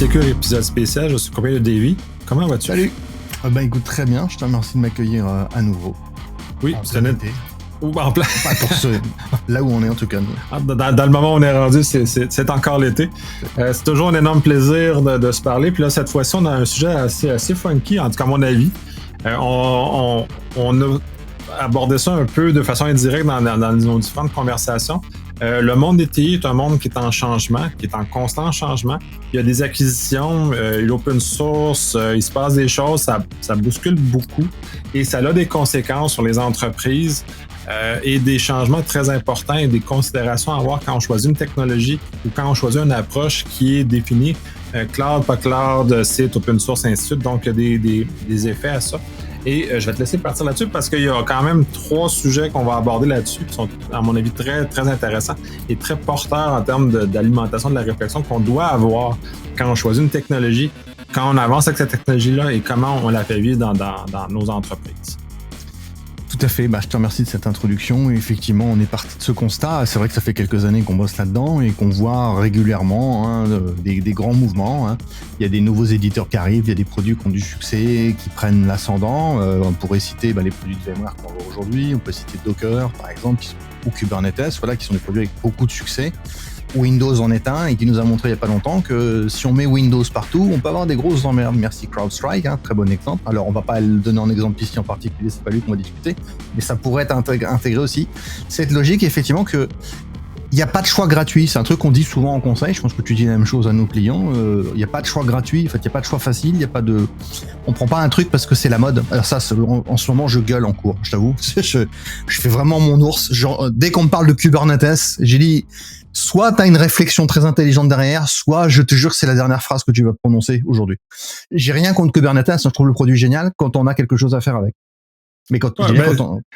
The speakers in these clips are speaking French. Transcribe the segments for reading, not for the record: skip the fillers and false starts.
Secure, épisode spécial. Je suis accompagné de Davy. Comment vas-tu? Salut! Écoute, très bien. Je te remercie de m'accueillir à nouveau. Oui, c'est net. Ou en plein. Pas pour là où on est, en tout cas. Dans le moment où on est rendu, c'est encore l'été. C'est toujours un énorme plaisir de se parler. Puis là, cette fois-ci, on a un sujet assez funky, en tout cas, à mon avis. On a abordé ça un peu de façon indirecte dans nos différentes conversations. Le monde des TI est un monde qui est en changement, qui est en constant changement. Il y a des acquisitions, l'open source, il se passe des choses, ça bouscule beaucoup et ça a des conséquences sur les entreprises et des changements très importants et des considérations à avoir quand on choisit une technologie ou quand on choisit une approche qui est définie cloud, pas cloud, site, open source, ainsi de suite. Donc, il y a des effets à ça. Et je vais te laisser partir là-dessus parce qu'il y a quand même 3 sujets qu'on va aborder là-dessus qui sont, à mon avis, très, très intéressants et très porteurs en termes d'alimentation de la réflexion qu'on doit avoir quand on choisit une technologie, quand on avance avec cette technologie-là et comment on la fait vivre dans nos entreprises. Tout à fait, je te remercie de cette introduction. Et effectivement, on est parti de ce constat. C'est vrai que ça fait quelques années qu'on bosse là-dedans et qu'on voit régulièrement des grands mouvements. Il y a des nouveaux éditeurs qui arrivent, il y a des produits qui ont du succès, qui prennent l'ascendant. On pourrait citer les produits de VMware qu'on voit aujourd'hui. On peut citer Docker, par exemple, ou Kubernetes, qui sont des produits avec beaucoup de succès. Windows en est un et qui nous a montré il n'y a pas longtemps que si on met Windows partout, on peut avoir des grosses emmerdes. Merci CrowdStrike, très bon exemple. Alors on va pas le donner en exemple ici en particulier, c'est pas lui qu'on va discuter, mais ça pourrait être intégré aussi. Cette logique effectivement que il n'y a pas de choix gratuit, c'est un truc qu'on dit souvent en conseil, je pense que tu dis la même chose à nos clients, il n'y a pas de choix gratuit, en fait il n'y a pas de choix facile, on prend pas un truc parce que c'est la mode. Alors ça, en ce moment je gueule en cours, je t'avoue, je fais vraiment mon ours, dès qu'on me parle de Kubernetes, j'ai dit, soit t'as une réflexion très intelligente derrière, soit je te jure que c'est la dernière phrase que tu vas prononcer aujourd'hui. J'ai rien contre Kubernetes, je trouve le produit génial quand on a quelque chose à faire avec. Mais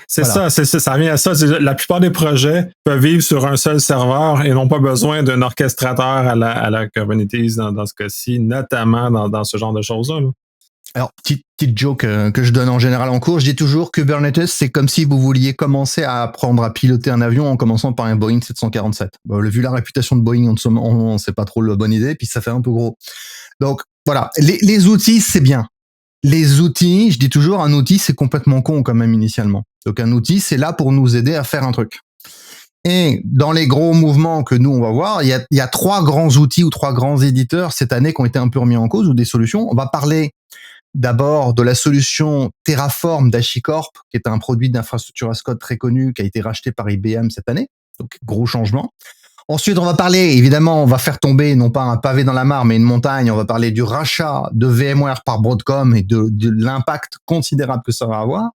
c'est ça revient à ça. La plupart des projets peuvent vivre sur un seul serveur et n'ont pas besoin d'un orchestrateur à la Kubernetes dans ce cas-ci, notamment dans ce genre de choses-là. Là. Alors, petite joke que je donne en général en cours, je dis toujours Kubernetes, c'est comme si vous vouliez commencer à apprendre à piloter un avion en commençant par un Boeing 747. Vu la réputation de Boeing en ce moment, c'est pas trop la bonne idée, puis ça fait un peu gros. Donc, voilà. Les outils, c'est bien. Les outils, je dis toujours, un outil, c'est complètement con quand même initialement. Donc, un outil, c'est là pour nous aider à faire un truc. Et dans les gros mouvements que nous, on va voir, il y a 3 grands outils ou 3 grands éditeurs cette année qui ont été un peu remis en cause ou des solutions. On va parler d'abord de la solution Terraform d'HashiCorp, qui est un produit d'infrastructure as code très connu, qui a été racheté par IBM cette année. Donc, gros changement. Ensuite, on va parler, évidemment, on va faire tomber, non pas un pavé dans la mare, mais une montagne. On va parler du rachat de VMware par Broadcom et de l'impact considérable que ça va avoir.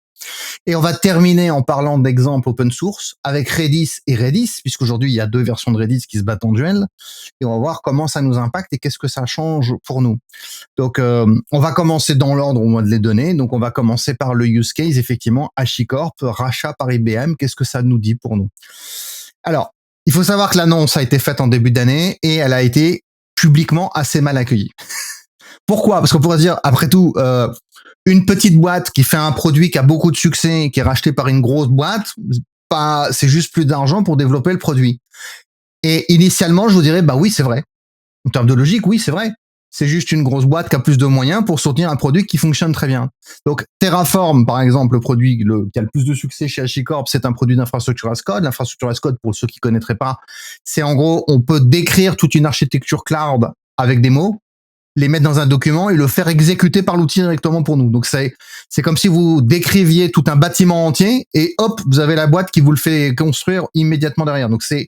Et on va terminer en parlant d'exemples open source avec Redis et Redis, puisqu'aujourd'hui, il y a 2 versions de Redis qui se battent en duel. Et on va voir comment ça nous impacte et qu'est-ce que ça change pour nous. Donc, on va commencer dans l'ordre où on va les donner. Donc, on va commencer par le use case, effectivement, HashiCorp, rachat par IBM. Qu'est-ce que ça nous dit pour nous? Alors, il faut savoir que l'annonce a été faite en début d'année et elle a été publiquement assez mal accueillie. Pourquoi? Parce qu'on pourrait dire, après tout, une petite boîte qui fait un produit qui a beaucoup de succès, qui est racheté par une grosse boîte, c'est juste plus d'argent pour développer le produit. Et initialement, je vous dirais, oui, c'est vrai. En termes de logique, oui, c'est vrai. C'est juste une grosse boîte qui a plus de moyens pour soutenir un produit qui fonctionne très bien. Donc, Terraform, par exemple, le produit qui a le plus de succès chez HashiCorp, c'est un produit d'infrastructure as code. L'infrastructure as code, pour ceux qui connaîtraient pas, c'est en gros, on peut décrire toute une architecture cloud avec des mots, les mettre dans un document et le faire exécuter par l'outil directement pour nous. Donc, c'est comme si vous décriviez tout un bâtiment entier et hop, vous avez la boîte qui vous le fait construire immédiatement derrière. Donc, c'est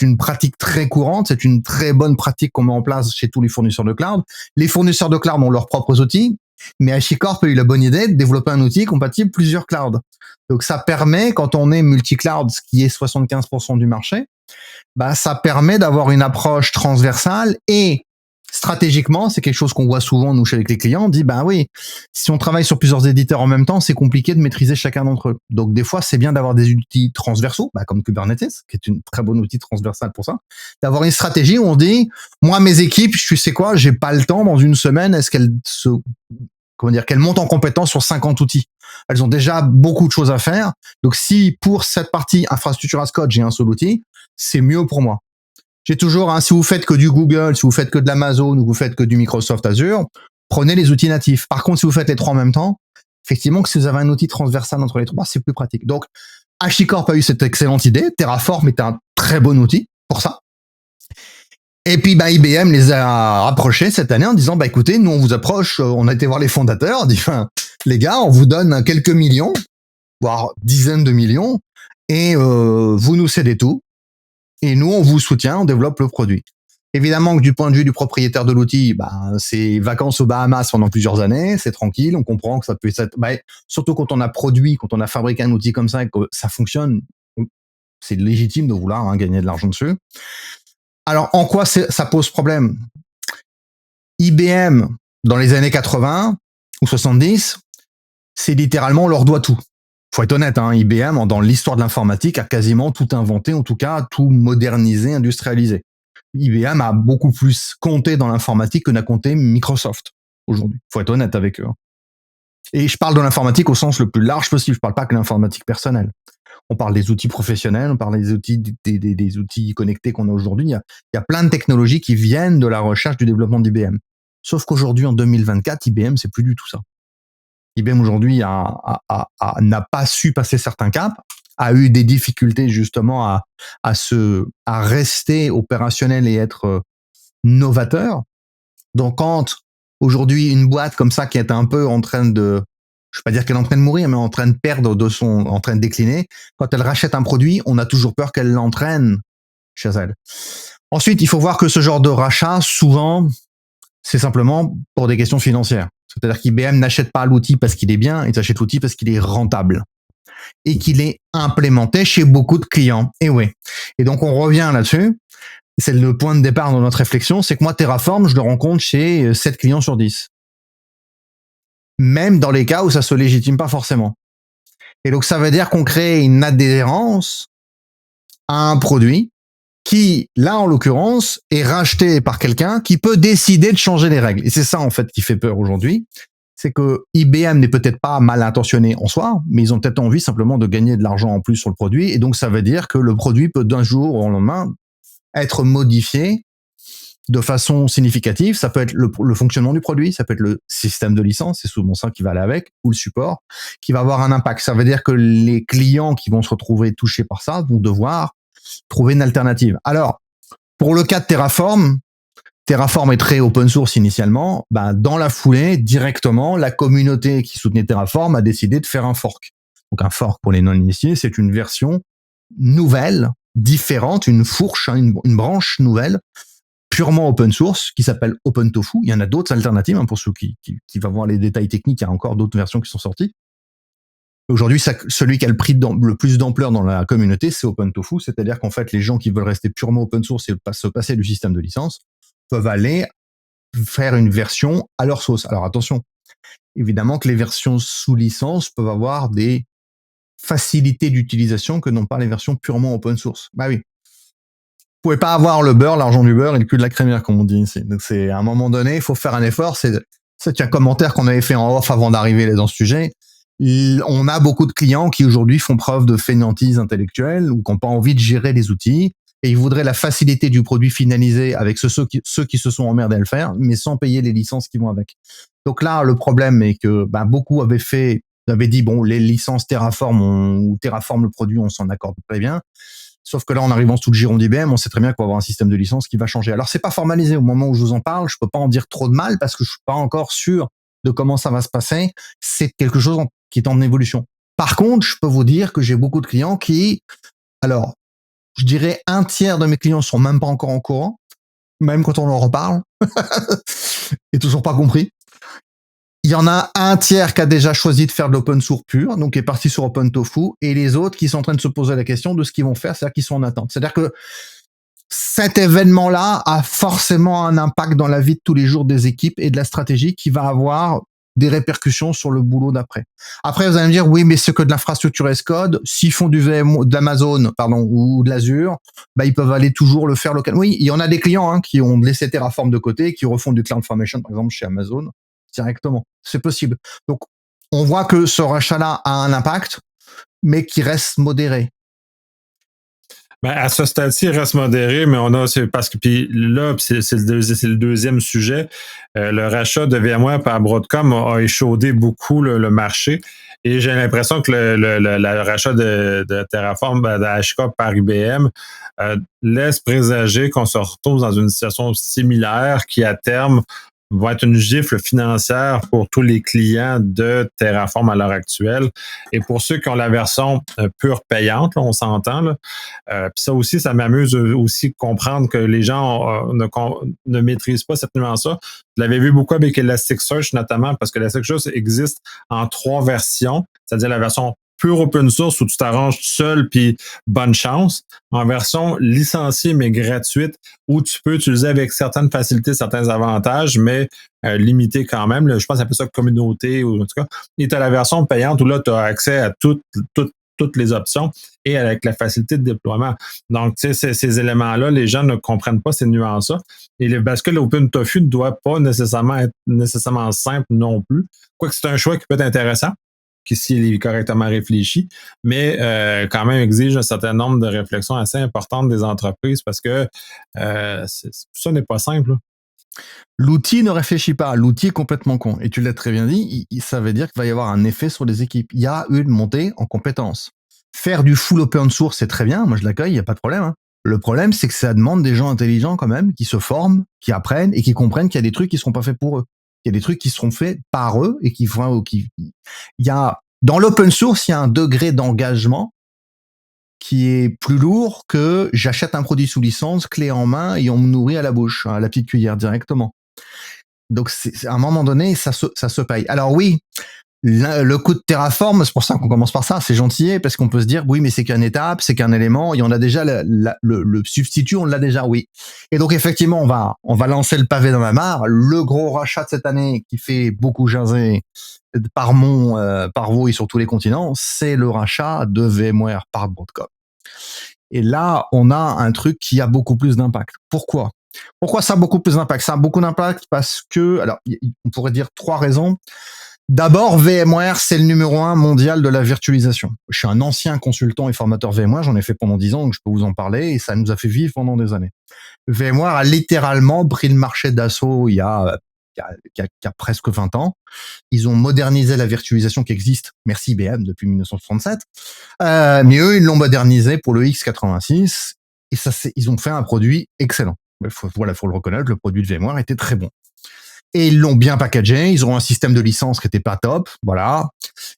une pratique très courante, c'est une très bonne pratique qu'on met en place chez tous les fournisseurs de cloud. Les fournisseurs de cloud ont leurs propres outils, mais HashiCorp a eu la bonne idée de développer un outil compatible plusieurs clouds. Donc ça permet, quand on est multi-cloud, ce qui est 75% du marché, ça permet d'avoir une approche transversale et stratégiquement, c'est quelque chose qu'on voit souvent, nous, avec les clients. On dit, oui, si on travaille sur plusieurs éditeurs en même temps, c'est compliqué de maîtriser chacun d'entre eux. Donc, des fois, c'est bien d'avoir des outils transversaux, comme Kubernetes, qui est une très bonne outil transversal pour ça. D'avoir une stratégie où on dit, moi, mes équipes, tu sais quoi, j'ai pas le temps dans une semaine, est-ce qu'elles qu'elles montent en compétence sur 50 outils. Elles ont déjà beaucoup de choses à faire. Donc, si pour cette partie infrastructure as code, j'ai un seul outil, c'est mieux pour moi. J'ai toujours, si vous faites que du Google, si vous faites que de l'Amazon ou vous faites que du Microsoft Azure, prenez les outils natifs. Par contre, si vous faites les trois en même temps, effectivement, que si vous avez un outil transversal entre les trois, c'est plus pratique. Donc, HashiCorp a eu cette excellente idée. Terraform est un très bon outil pour ça. Et puis, IBM les a rapprochés cette année en disant, écoutez, nous, on vous approche, on a été voir les fondateurs, on dit, les gars, on vous donne quelques millions, voire dizaines de millions, et vous nous cédez tout. Et nous, on vous soutient, on développe le produit. Évidemment que du point de vue du propriétaire de l'outil, c'est vacances aux Bahamas pendant plusieurs années, c'est tranquille, on comprend que ça peut être... surtout quand on a produit, quand on a fabriqué un outil comme ça et que ça fonctionne, c'est légitime de vouloir gagner de l'argent dessus. Alors, en quoi ça pose problème? IBM, dans les années 80 ou 70, c'est littéralement on leur doit tout. Faut être honnête, IBM, dans l'histoire de l'informatique, a quasiment tout inventé, en tout cas, tout modernisé, industrialisé. IBM a beaucoup plus compté dans l'informatique que n'a compté Microsoft aujourd'hui. Faut être honnête avec eux. Et je parle de l'informatique au sens le plus large possible. Je parle pas que l'informatique personnelle. On parle des outils professionnels, on parle des outils, des outils connectés qu'on a aujourd'hui. Il y a plein de technologies qui viennent de la recherche, du développement d'IBM. Sauf qu'aujourd'hui, en 2024, IBM, c'est plus du tout ça. IBM aujourd'hui n'a pas su passer certains caps, a eu des difficultés justement à rester opérationnel et être novateur. Donc quand aujourd'hui une boîte comme ça qui est un peu en train de, je vais pas dire qu'elle est en train de mourir, mais en train de perdre en train de décliner, quand elle rachète un produit, on a toujours peur qu'elle l'entraîne chez elle. Ensuite, il faut voir que ce genre de rachat, souvent, c'est simplement pour des questions financières. C'est-à-dire qu'IBM n'achète pas l'outil parce qu'il est bien, il achète l'outil parce qu'il est rentable et qu'il est implémenté chez beaucoup de clients. Et oui. Et donc, on revient là-dessus. C'est le point de départ de notre réflexion, c'est que moi, Terraform, je le rencontre chez 7 clients sur 10. Même dans les cas où ça se légitime pas forcément. Et donc, ça veut dire qu'on crée une adhérence à un produit qui, là, en l'occurrence, est racheté par quelqu'un qui peut décider de changer les règles. Et c'est ça, en fait, qui fait peur aujourd'hui. C'est que IBM n'est peut-être pas mal intentionné en soi, mais ils ont peut-être envie simplement de gagner de l'argent en plus sur le produit. Et donc, ça veut dire que le produit peut d'un jour au lendemain être modifié de façon significative. Ça peut être le fonctionnement du produit, ça peut être le système de licence, c'est souvent ça qui va aller avec, ou le support, qui va avoir un impact. Ça veut dire que les clients qui vont se retrouver touchés par ça vont devoir trouver une alternative. Alors, pour le cas de Terraform est très open source initialement. Dans la foulée, directement, la communauté qui soutenait Terraform a décidé de faire un fork. Donc un fork, pour les non-initiés, c'est une version nouvelle, différente, une fourche, une branche nouvelle, purement open source, qui s'appelle OpenTofu. Il y en a d'autres alternatives, pour ceux qui va voir les détails techniques, il y a encore d'autres versions qui sont sorties. Aujourd'hui, celui qui a le plus d'ampleur dans la communauté, c'est OpenTofu, c'est-à-dire qu'en fait, les gens qui veulent rester purement open source et se passer du système de licence peuvent aller faire une version à leur sauce. Alors attention, évidemment que les versions sous licence peuvent avoir des facilités d'utilisation que n'ont pas les versions purement open source. Oui. Vous pouvez pas avoir le beurre, l'argent du beurre et le cul de la crémière, comme on dit ici. Donc c'est, à un moment donné, il faut faire un effort. C'est un commentaire qu'on avait fait en off avant d'arriver dans ce sujet. On a beaucoup de clients qui aujourd'hui font preuve de fainéantise intellectuelle ou qui n'ont pas envie de gérer les outils et ils voudraient la facilité du produit finalisé avec ceux qui se sont emmerdés à le faire, mais sans payer les licences qui vont avec. Donc là, le problème est que beaucoup avaient dit les licences Terraform ou Terraform le produit, on s'en accorde très bien. Sauf que là, en arrivant sous le giron d'IBM, on sait très bien qu'on va avoir un système de licence qui va changer. Alors, c'est pas formalisé au moment où je vous en parle. Je peux pas en dire trop de mal parce que je suis pas encore sûr de comment ça va se passer. C'est quelque chose qui est en évolution. Par contre, je peux vous dire que j'ai beaucoup de clients qui, alors, je dirais un tiers de mes clients sont même pas encore en courant, même quand on leur reparle, et toujours pas compris. Il y en a un tiers qui a déjà choisi de faire de l'open source pur, donc qui est parti sur OpenTofu, et les autres qui sont en train de se poser la question de ce qu'ils vont faire, c'est-à-dire qu'ils sont en attente. C'est-à-dire que cet événement-là a forcément un impact dans la vie de tous les jours des équipes et de la stratégie qui va avoir des répercussions sur le boulot d'après. Après, vous allez me dire, oui, mais c'est que de l'infrastructure as-code. S'ils font de l'Amazon, ou de l'Azure, ils peuvent aller toujours le faire local. Oui, il y en a des clients qui ont laissé Terraform de côté, qui refont du CloudFormation, par exemple, chez Amazon, directement. C'est possible. Donc, on voit que ce rachat-là a un impact, mais qui reste modéré. Ben, à ce stade-ci, il reste modéré, mais c'est parce que, puis là, c'est le deuxième sujet. Le rachat de VMware par Broadcom a échaudé beaucoup le marché. Et j'ai l'impression que le rachat de Terraform, d'HK par IBM, laisse présager qu'on se retrouve dans une situation similaire qui, à terme, va être une gifle financière pour tous les clients de Terraform à l'heure actuelle. Et pour ceux qui ont la version pure payante, là, on s'entend, là, puis ça aussi, ça m'amuse aussi de comprendre que les gens ne maîtrisent pas cette nuance-là. Je l'avais vu beaucoup avec Elasticsearch notamment, parce que Elasticsearch existe en 3 versions, c'est-à-dire la version pure open source où tu t'arranges tout seul, puis bonne chance, en version licenciée mais gratuite, où tu peux utiliser avec certaines facilités, certains avantages, mais limité quand même. Là, je pense qu'on appelle ça communauté, ou en tout cas. Et tu as la version payante où là, tu as accès à toutes les options et avec la facilité de déploiement. Donc, tu sais, ces éléments-là, les gens ne comprennent pas ces nuances-là. Et le bascule OpenTofu ne doit pas nécessairement être nécessairement simple non plus. Quoique c'est un choix qui peut être intéressant, qui s'il est correctement réfléchi, mais quand même exige un certain nombre de réflexions assez importantes des entreprises parce que ça n'est pas simple. L'outil ne réfléchit pas, l'outil est complètement con. Et tu l'as très bien dit, ça veut dire qu'il va y avoir un effet sur les équipes. Il y a une montée en compétences. Faire du full open source, c'est très bien, moi je l'accueille, il n'y a pas de problème. Hein. Le problème, c'est que ça demande des gens intelligents quand même, qui se forment, qui apprennent et qui comprennent qu'il y a des trucs qui ne seront pas faits pour eux. Il y a des trucs qui seront faits par eux et il y a, dans l'open source, il y a un degré d'engagement qui est plus lourd que j'achète un produit sous licence, clé en main, et on me nourrit à la bouche, à la petite cuillère directement. Donc, à un moment donné, ça se paye. Alors oui, le coût de Terraform, c'est pour ça qu'on commence par ça, c'est gentil, parce qu'on peut se dire, oui, mais c'est qu'une étape, c'est qu'un élément, et on a déjà le substitut, on l'a déjà, oui. Et donc, effectivement, on va lancer le pavé dans la mare. Le gros rachat de cette année, qui fait beaucoup jaser par vous et sur tous les continents, c'est le rachat de VMware par Broadcom. Et là, on a un truc qui a beaucoup plus d'impact. Pourquoi ça a beaucoup plus d'impact? Ça a beaucoup d'impact parce que, alors, on pourrait dire 3 raisons. D'abord, VMware, c'est le numéro 1 mondial de la virtualisation. Je suis un ancien consultant et formateur VMware, j'en ai fait pendant 10 ans, donc je peux vous en parler, et ça nous a fait vivre pendant des années. VMware a littéralement pris le marché d'assaut il y a presque 20 ans. Ils ont modernisé la virtualisation qui existe, merci IBM, depuis 1967. Mais eux, ils l'ont modernisé pour le x86, et ils ont fait un produit excellent. Faut le reconnaître, le produit de VMware était très bon. Et ils l'ont bien packagé, ils ont un système de licence qui était pas top, voilà,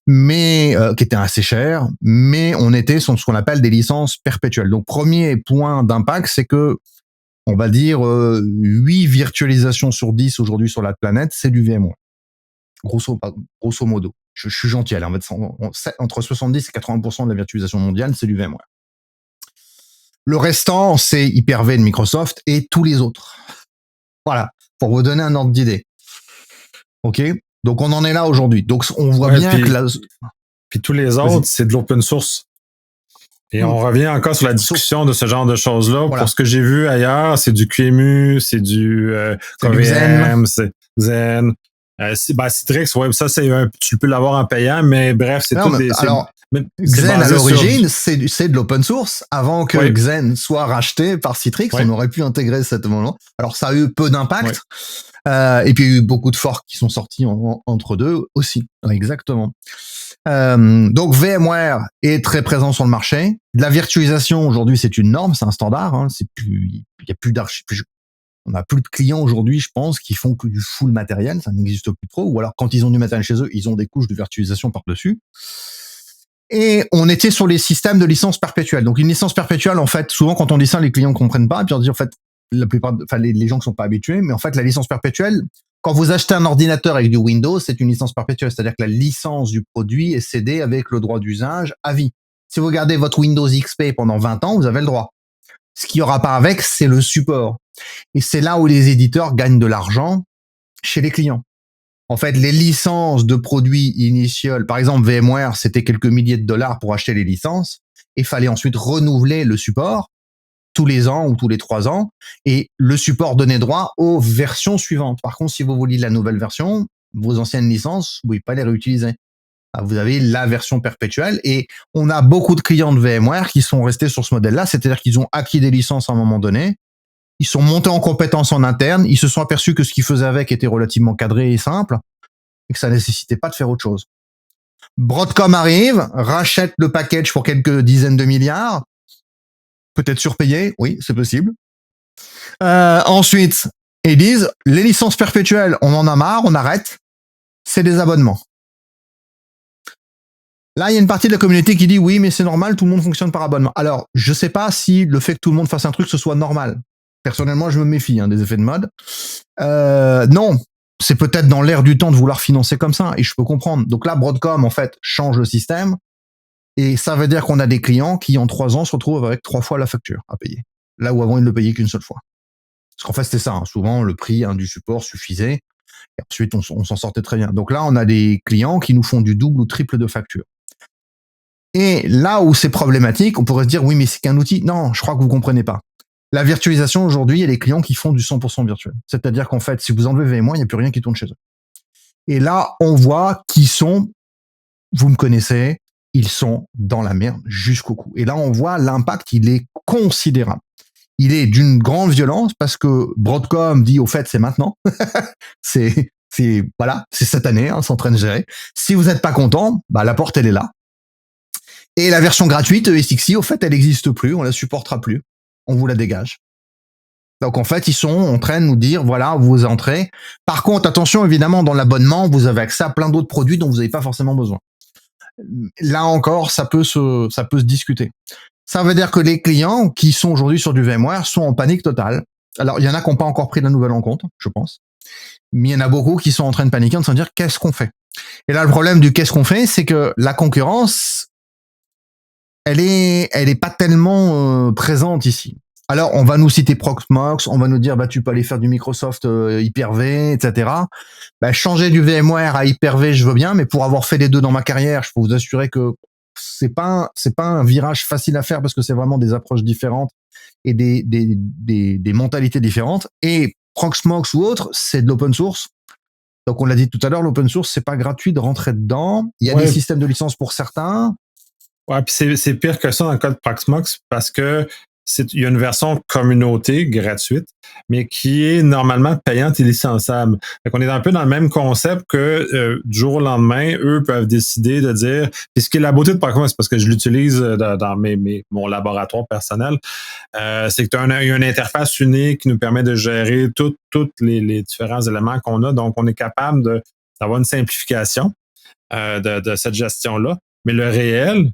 mais qui était assez cher, mais on était sur ce qu'on appelle des licences perpétuelles. Donc premier point d'impact, c'est que on va dire 8 virtualisations sur 10 aujourd'hui sur la planète, c'est du VMware. Grosso modo. Je suis gentil, allez, entre 70 et 80% de la virtualisation mondiale, c'est du VMware. Le restant, c'est Hyper-V de Microsoft et tous les autres. Voilà, pour vous donner un ordre d'idée. Ok, donc on en est là aujourd'hui. Donc on voit bien que puis tous les autres, c'est de l'open source. Et on revient encore sur la discussion de ce genre de choses-là. Voilà. Pour ce que j'ai vu ailleurs, c'est du QEMU, c'est du KVM, c'est Zen. Citrix, ouais, ça, tu peux l'avoir en payant, mais bref, c'est tout des... Alors, Xen, à l'origine, c'est de l'open source. Avant que Xen soit racheté par Citrix, on aurait pu intégrer cet moment. Alors, ça a eu peu d'impact. Et puis, il y a eu beaucoup de forks qui sont sortis entre deux aussi. Exactement. Donc, VMware est très présent sur le marché. De la virtualisation, aujourd'hui, c'est une norme, c'est un standard. Hein. Il y a plus d'archives. On n'a plus de clients aujourd'hui, je pense, qui font que du full matériel. Ça n'existe plus trop. Ou alors, quand ils ont du matériel chez eux, ils ont des couches de virtualisation par-dessus. Et on était sur les systèmes de licence perpétuelle. Donc, une licence perpétuelle, en fait, souvent, quand on dit ça, les clients ne comprennent pas. Et puis, on dit, en fait, les gens qui sont pas habitués, mais en fait, la licence perpétuelle, quand vous achetez un ordinateur avec du Windows, c'est une licence perpétuelle. C'est-à-dire que la licence du produit est cédée avec le droit d'usage à vie. Si vous gardez votre Windows XP pendant 20 ans, vous avez le droit. Ce qu'il n'y aura pas avec, c'est le support. Et c'est là où les éditeurs gagnent de l'argent chez les clients. En fait, les licences de produits initiales, par exemple VMware, c'était quelques milliers de dollars pour acheter les licences, et fallait ensuite renouveler le support tous les ans ou tous les 3 ans, et le support donnait droit aux versions suivantes. Par contre, si vous vouliez la nouvelle version, vos anciennes licences, vous ne pouvez pas les réutiliser. Vous avez la version perpétuelle et on a beaucoup de clients de VMware qui sont restés sur ce modèle-là, c'est-à-dire qu'ils ont acquis des licences à un moment donné, ils sont montés en compétences en interne, ils se sont aperçus que ce qu'ils faisaient avec était relativement cadré et simple et que ça nécessitait pas de faire autre chose. Broadcom arrive, rachète le package pour quelques dizaines de milliards, peut-être surpayé, oui, c'est possible. Ensuite, ils disent, les licences perpétuelles, on en a marre, on arrête, c'est des abonnements. Là, il y a une partie de la communauté qui dit oui, mais c'est normal, tout le monde fonctionne par abonnement. Alors, je sais pas si le fait que tout le monde fasse un truc, ce soit normal. Personnellement, je me méfie des effets de mode. Non, c'est peut-être dans l'air du temps de vouloir financer comme ça, et je peux comprendre. Donc là, Broadcom, en fait, change le système, et ça veut dire qu'on a des clients qui, en 3 ans, se retrouvent avec 3 fois la facture à payer. Là où avant, ils ne le payaient qu'une seule fois. Parce qu'en fait, c'était ça. Souvent, le prix du support suffisait, et ensuite, on s'en sortait très bien. Donc là, on a des clients qui nous font du double ou triple de facture. Et là où c'est problématique, on pourrait se dire, oui, mais c'est qu'un outil. Non, je crois que vous comprenez pas. La virtualisation, aujourd'hui, il y a des clients qui font du 100% virtuel. C'est-à-dire qu'en fait, si vous enlevez VMware, il n'y a plus rien qui tourne chez eux. Et là, on voit qui sont, vous me connaissez, ils sont dans la merde jusqu'au cou. Et là, on voit l'impact, il est considérable. Il est d'une grande violence parce que Broadcom dit, au fait, c'est maintenant. Voilà, c'est cette année, c'est en train de gérer. Si vous n'êtes pas content, la porte, elle est là. Et la version gratuite, ESXi, au fait, elle n'existe plus, on la supportera plus, on vous la dégage. Donc en fait, ils sont en train de nous dire, voilà, vous entrez. Par contre, attention, évidemment, dans l'abonnement, vous avez accès à plein d'autres produits dont vous n'avez pas forcément besoin. Là encore, ça peut se discuter. Ça veut dire que les clients qui sont aujourd'hui sur du VMware sont en panique totale. Alors, il y en a qui n'ont pas encore pris la nouvelle en compte, je pense. Mais il y en a beaucoup qui sont en train de paniquer, en train de se dire, qu'est-ce qu'on fait? Et là, le problème du qu'est-ce qu'on fait, c'est que la concurrence, elle est pas tellement présente ici. Alors, on va nous citer Proxmox, on va nous dire, tu peux aller faire du Microsoft Hyper-V, etc. Changer du VMware à Hyper-V, je veux bien, mais pour avoir fait les deux dans ma carrière, je peux vous assurer que c'est pas un virage facile à faire parce que c'est vraiment des approches différentes et des mentalités différentes. Et Proxmox ou autre, c'est de l'open source. Donc, on l'a dit tout à l'heure, l'open source, c'est pas gratuit de rentrer dedans. Il y a des systèmes de licence pour certains. Ouais, puis c'est pire que ça dans le cas de Proxmox parce que il y a une version communauté gratuite, mais qui est normalement payante et licençable. Donc, on est un peu dans le même concept que du jour au lendemain, eux peuvent décider de dire. Et ce qui est la beauté de Proxmox, parce que je l'utilise dans mon laboratoire personnel, c'est que il y a une interface unique qui nous permet de gérer tous les différents éléments qu'on a. Donc, on est capable d'avoir une simplification de cette gestion-là. Mais le réel,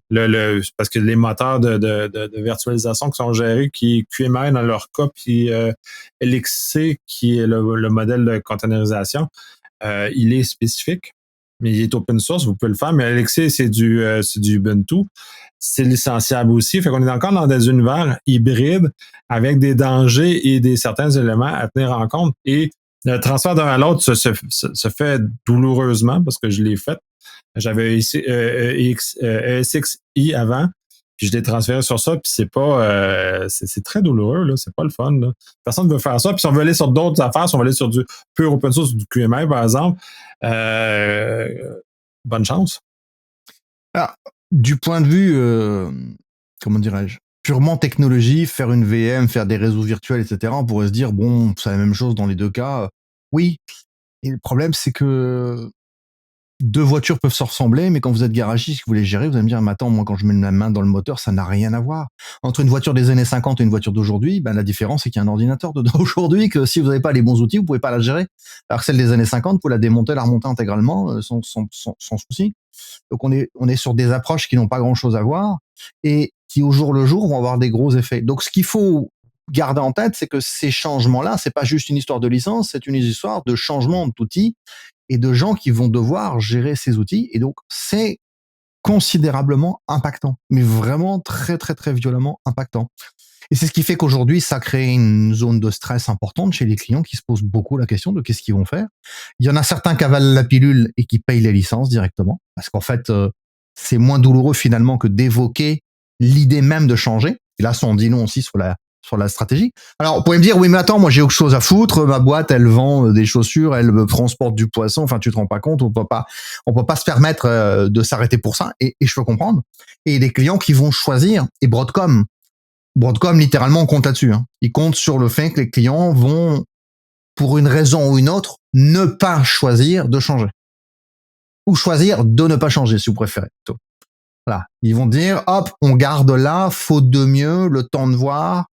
parce que les moteurs de virtualisation qui sont gérés, qui est QMI dans leur cas, puis LXC, qui est le modèle de containerisation, il est spécifique, mais il est open source, vous pouvez le faire, mais LXC, c'est du Ubuntu. C'est licenciable aussi. Fait qu'on est encore dans des univers hybrides avec des dangers et certains éléments à tenir en compte. Et le transfert d'un à l'autre se fait douloureusement parce que je l'ai fait. J'avais ESXi avant, puis je l'ai transféré sur ça, puis c'est pas, c'est très douloureux, là, c'est pas le fun, là. Personne ne veut faire ça, puis si on veut aller sur d'autres affaires, si on veut aller sur du pure open source, du QMI, par exemple, bonne chance. Alors, du point de vue, comment dirais-je, purement technologie, faire une VM, faire des réseaux virtuels, etc., on pourrait se dire, bon, c'est la même chose dans les deux cas. Oui, et le problème, c'est que deux voitures peuvent se ressembler, mais quand vous êtes garagiste, que vous les gérez, vous allez me dire, mais attends, moi, quand je mets la main dans le moteur, ça n'a rien à voir. Entre une voiture des années 50 et une voiture d'aujourd'hui, la différence, c'est qu'il y a un ordinateur dedans aujourd'hui, que si vous n'avez pas les bons outils, vous pouvez pas la gérer. Alors que celle des années 50, vous pouvez la démonter, la remonter intégralement, sans souci. Donc, on est sur des approches qui n'ont pas grand chose à voir et qui, au jour le jour, vont avoir des gros effets. Donc, ce qu'il faut garder en tête, c'est que ces changements-là, c'est pas juste une histoire de licence, c'est une histoire de changement d'outils et de gens qui vont devoir gérer ces outils. Et donc, c'est considérablement impactant, mais vraiment très, très, très violemment impactant. Et c'est ce qui fait qu'aujourd'hui, ça crée une zone de stress importante chez les clients qui se posent beaucoup la question de qu'est-ce qu'ils vont faire. Il y en a certains qui avalent la pilule et qui payent les licences directement, parce qu'en fait, c'est moins douloureux finalement que d'évoquer l'idée même de changer. Et là, ça en dit long aussi sur sur la stratégie. Alors, vous pouvez me dire, oui, mais attends, moi j'ai autre chose à foutre, ma boîte, elle vend des chaussures, elle me transporte du poisson, enfin, tu te rends pas compte, on peut pas se permettre de s'arrêter pour ça, et je peux comprendre. Et les clients qui vont choisir, et Broadcom, littéralement, compte là-dessus, hein. Ils comptent sur le fait que les clients vont, pour une raison ou une autre, ne pas choisir de changer. Ou choisir de ne pas changer, si vous préférez. Voilà. Ils vont dire, hop, on garde là, faute de mieux, le temps de voir.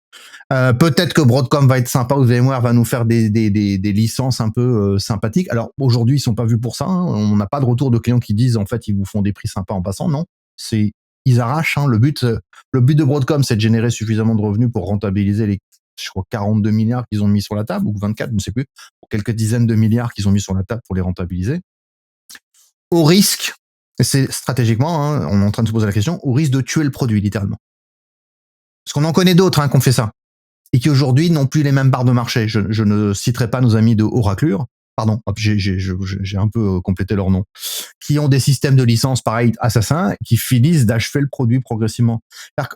Peut-être que Broadcom va être sympa ou VMware va nous faire des licences un peu sympathiques. Alors aujourd'hui, ils sont pas vus pour ça, hein. On n'a pas de retour de clients qui disent en fait ils vous font des prix sympas en passant. Non, ils arrachent, hein. Le but de Broadcom, c'est de générer suffisamment de revenus pour rentabiliser les, je crois, 42 milliards qu'ils ont mis sur la table, ou 24, je ne sais plus, pour quelques dizaines de milliards qu'ils ont mis sur la table pour les rentabiliser. Au risque, et c'est stratégiquement, hein, on est en train de se poser la question, au risque de tuer le produit, littéralement. Parce qu'on en connaît d'autres, hein, qui ont fait ça, et qui aujourd'hui n'ont plus les mêmes parts de marché. Je ne citerai pas nos amis de Oraclure, pardon, hop, j'ai un peu complété leur nom, qui ont des systèmes de licence pareil assassins, qui finissent d'achever le produit progressivement.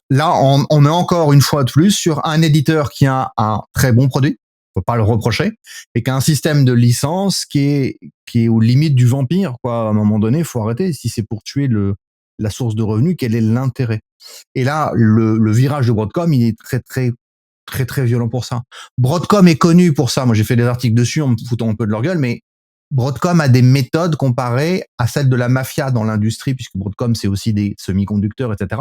Là, on est encore une fois de plus sur un éditeur qui a un très bon produit, on peut pas le reprocher, et qui a un système de licence qui est aux limites du vampire, quoi. À un moment donné, il faut arrêter. Si c'est pour tuer la source de revenus, quel est l'intérêt? Et là, le virage de Broadcom, il est très violent pour ça. Broadcom est connu pour ça. Moi, j'ai fait des articles dessus en me foutant un peu de leur gueule, mais Broadcom a des méthodes comparées à celles de la mafia dans l'industrie, puisque Broadcom, c'est aussi des semi-conducteurs, etc.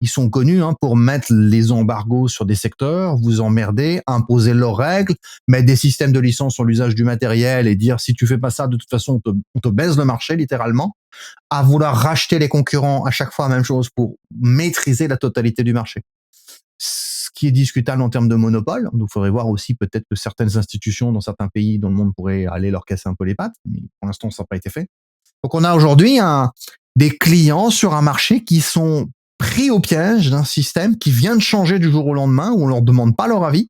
Ils sont connus, hein, pour mettre les embargos sur des secteurs, vous emmerder, imposer leurs règles, mettre des systèmes de licence sur l'usage du matériel et dire si tu fais pas ça, de toute façon, on te baise le marché, littéralement, à vouloir racheter les concurrents à chaque fois la même chose pour maîtriser la totalité du marché. Ce qui est discutable en termes de monopole. Donc, il faudrait voir aussi peut-être que certaines institutions dans certains pays dans le monde pourraient aller leur casser un peu les pattes, mais pour l'instant, ça n'a pas été fait. Donc, on a aujourd'hui des clients sur un marché qui sont pris au piège d'un système qui vient de changer du jour au lendemain, où on leur demande pas leur avis,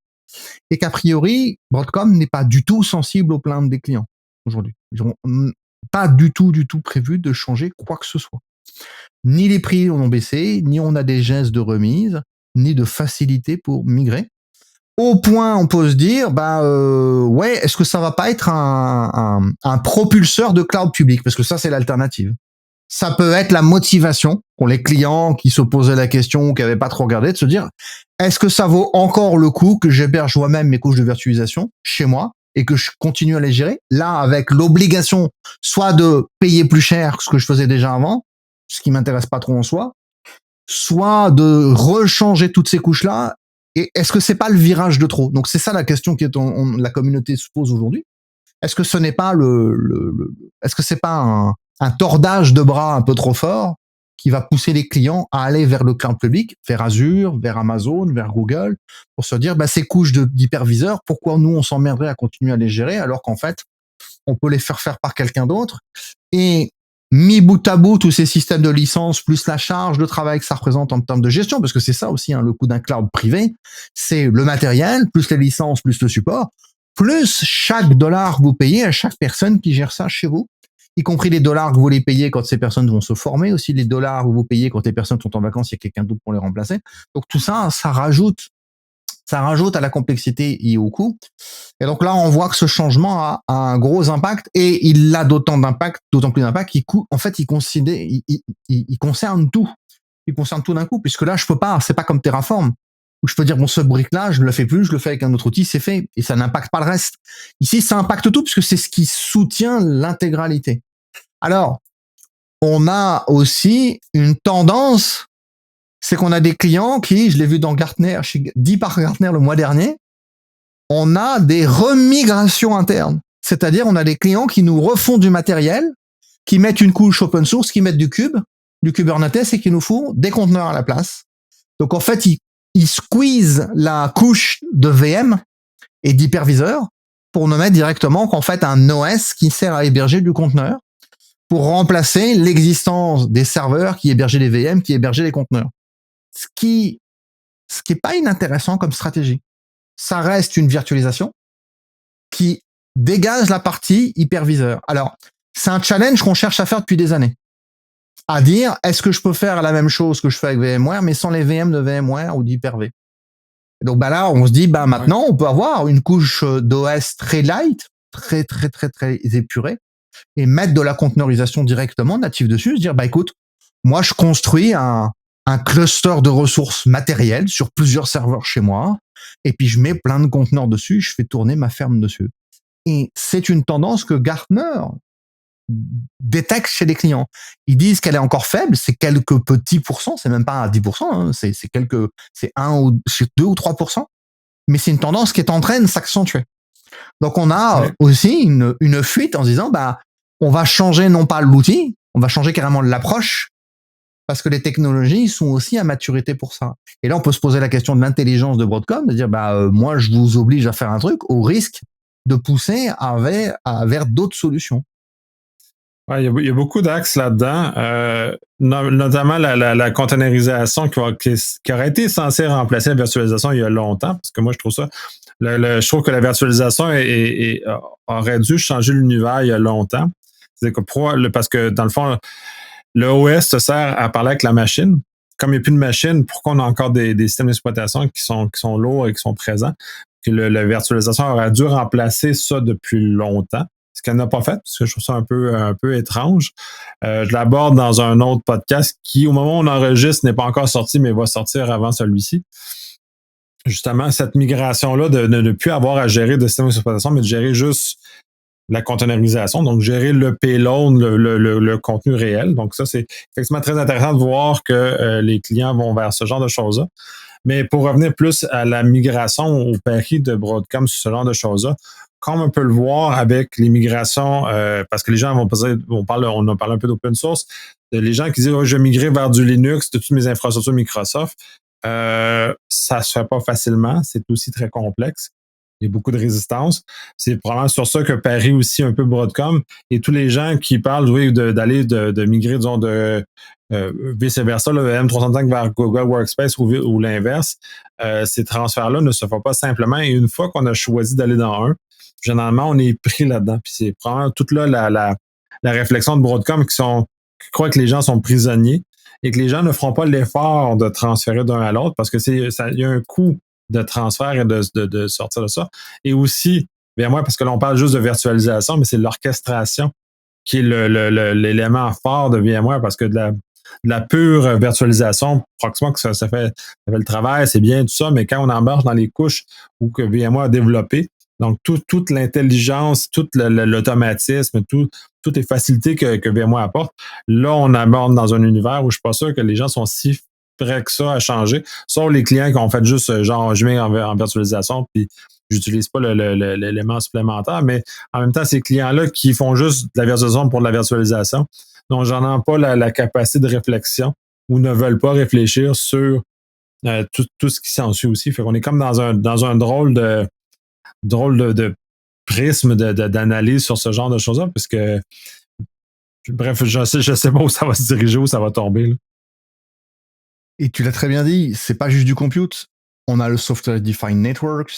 et qu'a priori, Broadcom n'est pas du tout sensible aux plaintes des clients aujourd'hui. Ils n'ont pas du tout prévu de changer quoi que ce soit. Ni les prix n'ont baissé, ni on a des gestes de remise, ni de facilité pour migrer. Au point, on peut se dire, ouais, est-ce que ça va pas être un propulseur de cloud public? Parce que ça, c'est l'alternative. Ça peut être la motivation pour les clients qui se posaient la question ou qui n'avaient pas trop regardé, de se dire, est-ce que ça vaut encore le coup que j'héberge moi-même mes couches de virtualisation chez moi et que je continue à les gérer? Là, avec l'obligation soit de payer plus cher que ce que je faisais déjà avant, ce qui m'intéresse pas trop en soi, soit de rechanger toutes ces couches-là. Et est-ce que c'est pas le virage de trop? Donc c'est ça la question que la communauté se pose aujourd'hui. Est-ce que ce n'est pas est-ce que c'est pas un tordage de bras un peu trop fort qui va pousser les clients à aller vers le cloud public, vers Azure, vers Amazon, vers Google, pour se dire, ces couches d'hyperviseurs, pourquoi nous on s'emmerderait à continuer à les gérer alors qu'en fait on peut les faire par quelqu'un d'autre? Et mis bout à bout tous ces systèmes de licence plus la charge de travail que ça représente en termes de gestion, parce que c'est ça aussi, hein, le coût d'un cloud privé, c'est le matériel, plus les licences, plus le support, plus chaque dollar que vous payez à chaque personne qui gère ça chez vous, y compris les dollars que vous les payez quand ces personnes vont se former, aussi les dollars que vous payez quand les personnes sont en vacances, il y a quelqu'un d'autre pour les remplacer. Donc tout ça, ça rajoute à la complexité et au coût. Et donc là, on voit que ce changement a un gros impact, et il a d'autant plus d'impact qu'il concerne tout. Il concerne tout d'un coup, puisque là, c'est pas comme Terraform, où je peux dire, ce brick-là, je ne le fais plus, je le fais avec un autre outil, c'est fait, et ça n'impacte pas le reste. Ici, ça impacte tout, puisque c'est ce qui soutient l'intégralité. Alors, on a aussi une tendance, c'est qu'on a des clients qui, je l'ai vu dans Gartner, dit par Gartner le mois dernier, on a des remigrations internes. C'est-à-dire, on a des clients qui nous refont du matériel, qui mettent une couche open source, qui mettent du Kubernetes, et qui nous font des conteneurs à la place. Donc, en fait, ils squeezent la couche de VM et d'hyperviseur pour nous mettre directement, qu'en fait, un OS qui sert à héberger du conteneur pour remplacer l'existence des serveurs qui hébergeaient les VM, qui hébergeaient les conteneurs. Ce qui est pas inintéressant comme stratégie. Ça reste une virtualisation qui dégage la partie hyperviseur. Alors, c'est un challenge qu'on cherche à faire depuis des années. À dire, est-ce que je peux faire la même chose que je fais avec VMware, mais sans les VM de VMware ou d'Hyper-V? Donc bah là, on se dit bah maintenant, on peut avoir une couche d'OS très light, très très très très épurée, et mettre de la conteneurisation directement native dessus, se dire bah écoute, moi je construis un cluster de ressources matérielles sur plusieurs serveurs chez moi, et puis je mets plein de conteneurs dessus, je fais tourner ma ferme dessus. Et c'est une tendance que Gartner détecte chez les clients. Ils disent qu'elle est encore faible, c'est quelques petits pourcents, c'est même pas à 10%, hein, c'est 2 ou 3%, mais c'est une tendance qui est en train de s'accentuer. Donc on a aussi une fuite en se disant bah on va changer non pas l'outil, on va changer carrément l'approche, parce que les technologies sont aussi à maturité pour ça. Et là on peut se poser la question de l'intelligence de Broadcom, de dire bah moi je vous oblige à faire un truc au risque de pousser vers d'autres solutions. Ouais, il y a beaucoup d'axes là-dedans, notamment la containerisation qui aurait été censée remplacer la virtualisation il y a longtemps, parce que moi je trouve ça, je trouve que la virtualisation aurait dû changer l'univers il y a longtemps. Parce que dans le fond, le OS se sert à parler avec la machine. Comme il n'y a plus de machine, pourquoi on a encore des systèmes d'exploitation qui sont lourds et qui sont présents? Que la virtualisation aurait dû remplacer ça depuis longtemps. Ce qu'elle n'a pas fait, parce que je trouve ça un peu étrange. Je l'aborde dans un autre podcast qui, au moment où on enregistre, n'est pas encore sorti, mais va sortir avant celui-ci. Justement, cette migration-là de ne plus avoir à gérer de système d'exploitation, mais de gérer juste la containerisation, donc gérer le payload, le contenu réel. Donc ça, c'est effectivement très intéressant de voir que les clients vont vers ce genre de choses-là. Mais pour revenir plus à la migration, au pari de Broadcom sur ce genre de choses-là, comme on peut le voir avec les migrations, parce que les gens vont dire, on a parlé un peu d'open source, les gens qui disent je vais migrer vers du Linux de toutes mes infrastructures Microsoft, ça se fait pas facilement, c'est aussi très complexe. Il y a beaucoup de résistance. C'est probablement sur ça que parie aussi un peu Broadcom. Et tous les gens qui parlent d'aller de migrer, disons, de vice-versa, le M305 vers Google Workspace ou l'inverse, ces transferts-là ne se font pas simplement. Et une fois qu'on a choisi d'aller dans un, généralement, on est pris là-dedans. Puis c'est probablement toute là la réflexion de Broadcom qui croient que les gens sont prisonniers et que les gens ne feront pas l'effort de transférer d'un à l'autre parce que il y a un coût de transfert et de sortir de ça. Et aussi, bien moi, parce que là, on parle juste de virtualisation, mais c'est l'orchestration qui est l'élément fort de VMware parce que de la pure virtualisation, proximement que ça fait le travail, c'est bien tout ça, mais quand on embarque dans les couches où que VMware a développé, donc toute l'intelligence, tout l'automatisme, toutes les facilités que VMware apporte, là, on aborde dans un univers où je suis pas sûr que les gens sont si près que ça à changer, sauf les clients qui ont fait juste genre je mets en virtualisation puis j'utilise pas l'élément supplémentaire, mais en même temps, ces clients-là qui font juste de la virtualisation pour de la virtualisation, donc j'en ai pas la capacité de réflexion ou ne veulent pas réfléchir sur tout ce qui s'ensuit aussi. Fait qu'on est comme dans un drôle de prisme d'analyse sur ce genre de choses-là, parce que bref, je sais pas où ça va se diriger, où ça va tomber. Là. Et tu l'as très bien dit, c'est pas juste du compute. On a le Software Defined Network,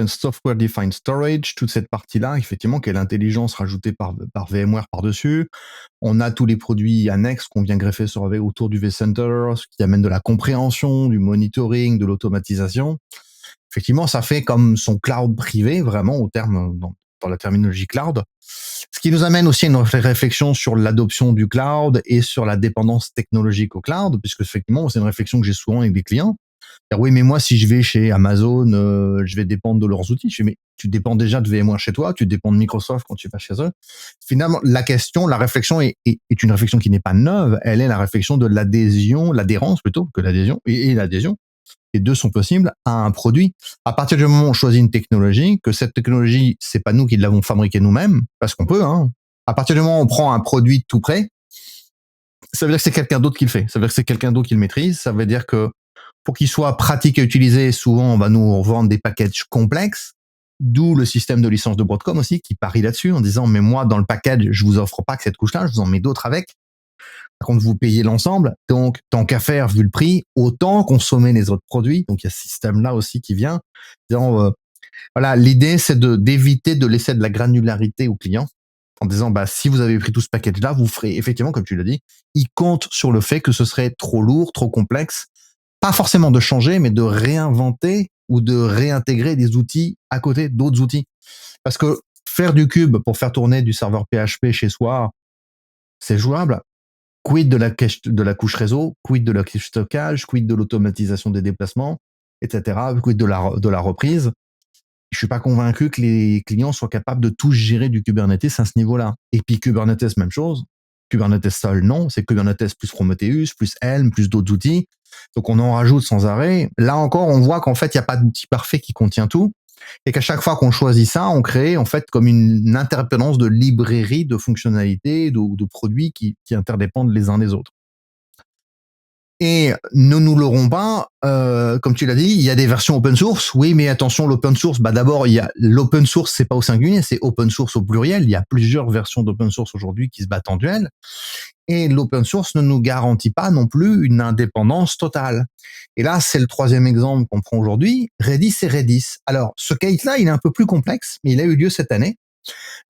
Software Defined Storage, toute cette partie-là, effectivement, qui est l'intelligence rajoutée par VMware par-dessus. On a tous les produits annexes qu'on vient greffer autour du vCenter, ce qui amène de la compréhension, du monitoring, de l'automatisation. Effectivement, ça fait comme son cloud privé, vraiment, au terme, dans la terminologie cloud. Ce qui nous amène aussi à une réflexion sur l'adoption du cloud et sur la dépendance technologique au cloud, puisque effectivement, c'est une réflexion que j'ai souvent avec des clients. Oui, mais moi, si je vais chez Amazon, je vais dépendre de leurs outils. Je dis, mais tu dépends déjà de VMware chez toi, tu dépends de Microsoft quand tu vas chez eux. Finalement, la réflexion est une réflexion qui n'est pas neuve. Elle est la réflexion de l'adhérence plutôt que l'adhésion, et l'adhésion. Les deux sont possibles à un produit. À partir du moment où on choisit une technologie, que cette technologie, c'est pas nous qui l'avons fabriquée nous-mêmes, parce qu'on peut, hein. À partir du moment où on prend un produit tout prêt, ça veut dire que c'est quelqu'un d'autre qui le fait. Ça veut dire que c'est quelqu'un d'autre qui le maîtrise. Ça veut dire que pour qu'il soit pratique à utiliser, souvent, on va nous vendre des packages complexes. D'où le système de licence de Broadcom aussi, qui parie là-dessus en disant, mais moi, dans le package, je vous offre pas que cette couche-là, je vous en mets d'autres avec. Par contre, vous payez l'ensemble. Donc, tant qu'à faire, vu le prix, autant consommer les autres produits. Donc, il y a ce système-là aussi qui vient. Disant, voilà, l'idée, c'est d'éviter de laisser de la granularité aux clients en disant, bah, si vous avez pris tout ce package-là, vous ferez, effectivement, comme tu l'as dit, il compte sur le fait que ce serait trop lourd, trop complexe. Pas forcément de changer, mais de réinventer ou de réintégrer des outils à côté d'autres outils. Parce que faire du cube pour faire tourner du serveur PHP chez soi, c'est jouable. Quid de la couche réseau, quid de la couche stockage, quid de l'automatisation des déplacements, etc. Quid de la reprise. Je suis pas convaincu que les clients soient capables de tout gérer du Kubernetes à ce niveau-là. Et puis Kubernetes, même chose. Kubernetes seul, non. C'est Kubernetes plus Prometheus, plus Helm, plus d'autres outils. Donc on en rajoute sans arrêt. Là encore, on voit qu'en fait, il n'y a pas d'outil parfait qui contient tout. Et qu'à chaque fois qu'on choisit ça, on crée en fait comme une interdépendance de librairies, de fonctionnalités, de produits qui interdépendent les uns des autres. Et ne nous leurrons pas, comme tu l'as dit, il y a des versions open source. Oui, mais attention, l'open source, d'abord, il y a l'open source, c'est pas au singulier, c'est open source au pluriel. Il y a plusieurs versions d'open source aujourd'hui qui se battent en duel. Et l'open source ne nous garantit pas non plus une indépendance totale. Et là, c'est le troisième exemple qu'on prend aujourd'hui, Redis et Redis. Alors, ce case-là, il est un peu plus complexe, mais il a eu lieu cette année.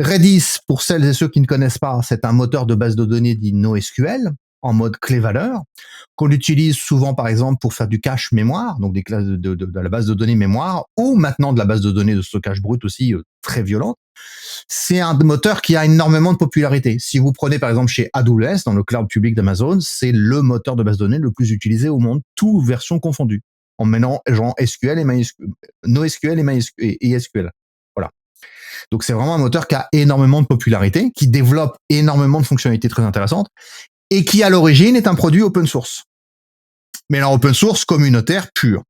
Redis, pour celles et ceux qui ne connaissent pas, c'est un moteur de base de données dit NoSQL, en mode clé-valeur, qu'on utilise souvent, par exemple, pour faire du cache mémoire, donc des classes de la base de données mémoire, ou maintenant de la base de données de stockage brut aussi, très violente. C'est un moteur qui a énormément de popularité. Si vous prenez, par exemple, chez AWS, dans le cloud public d'Amazon, c'est le moteur de base de données le plus utilisé au monde, toutes versions confondues, en mêlant genre SQL et MySQL, NoSQL et SQL. Voilà. Donc c'est vraiment un moteur qui a énormément de popularité, qui développe énormément de fonctionnalités très intéressantes, et qui à l'origine est un produit open source. Mais alors open source communautaire pur.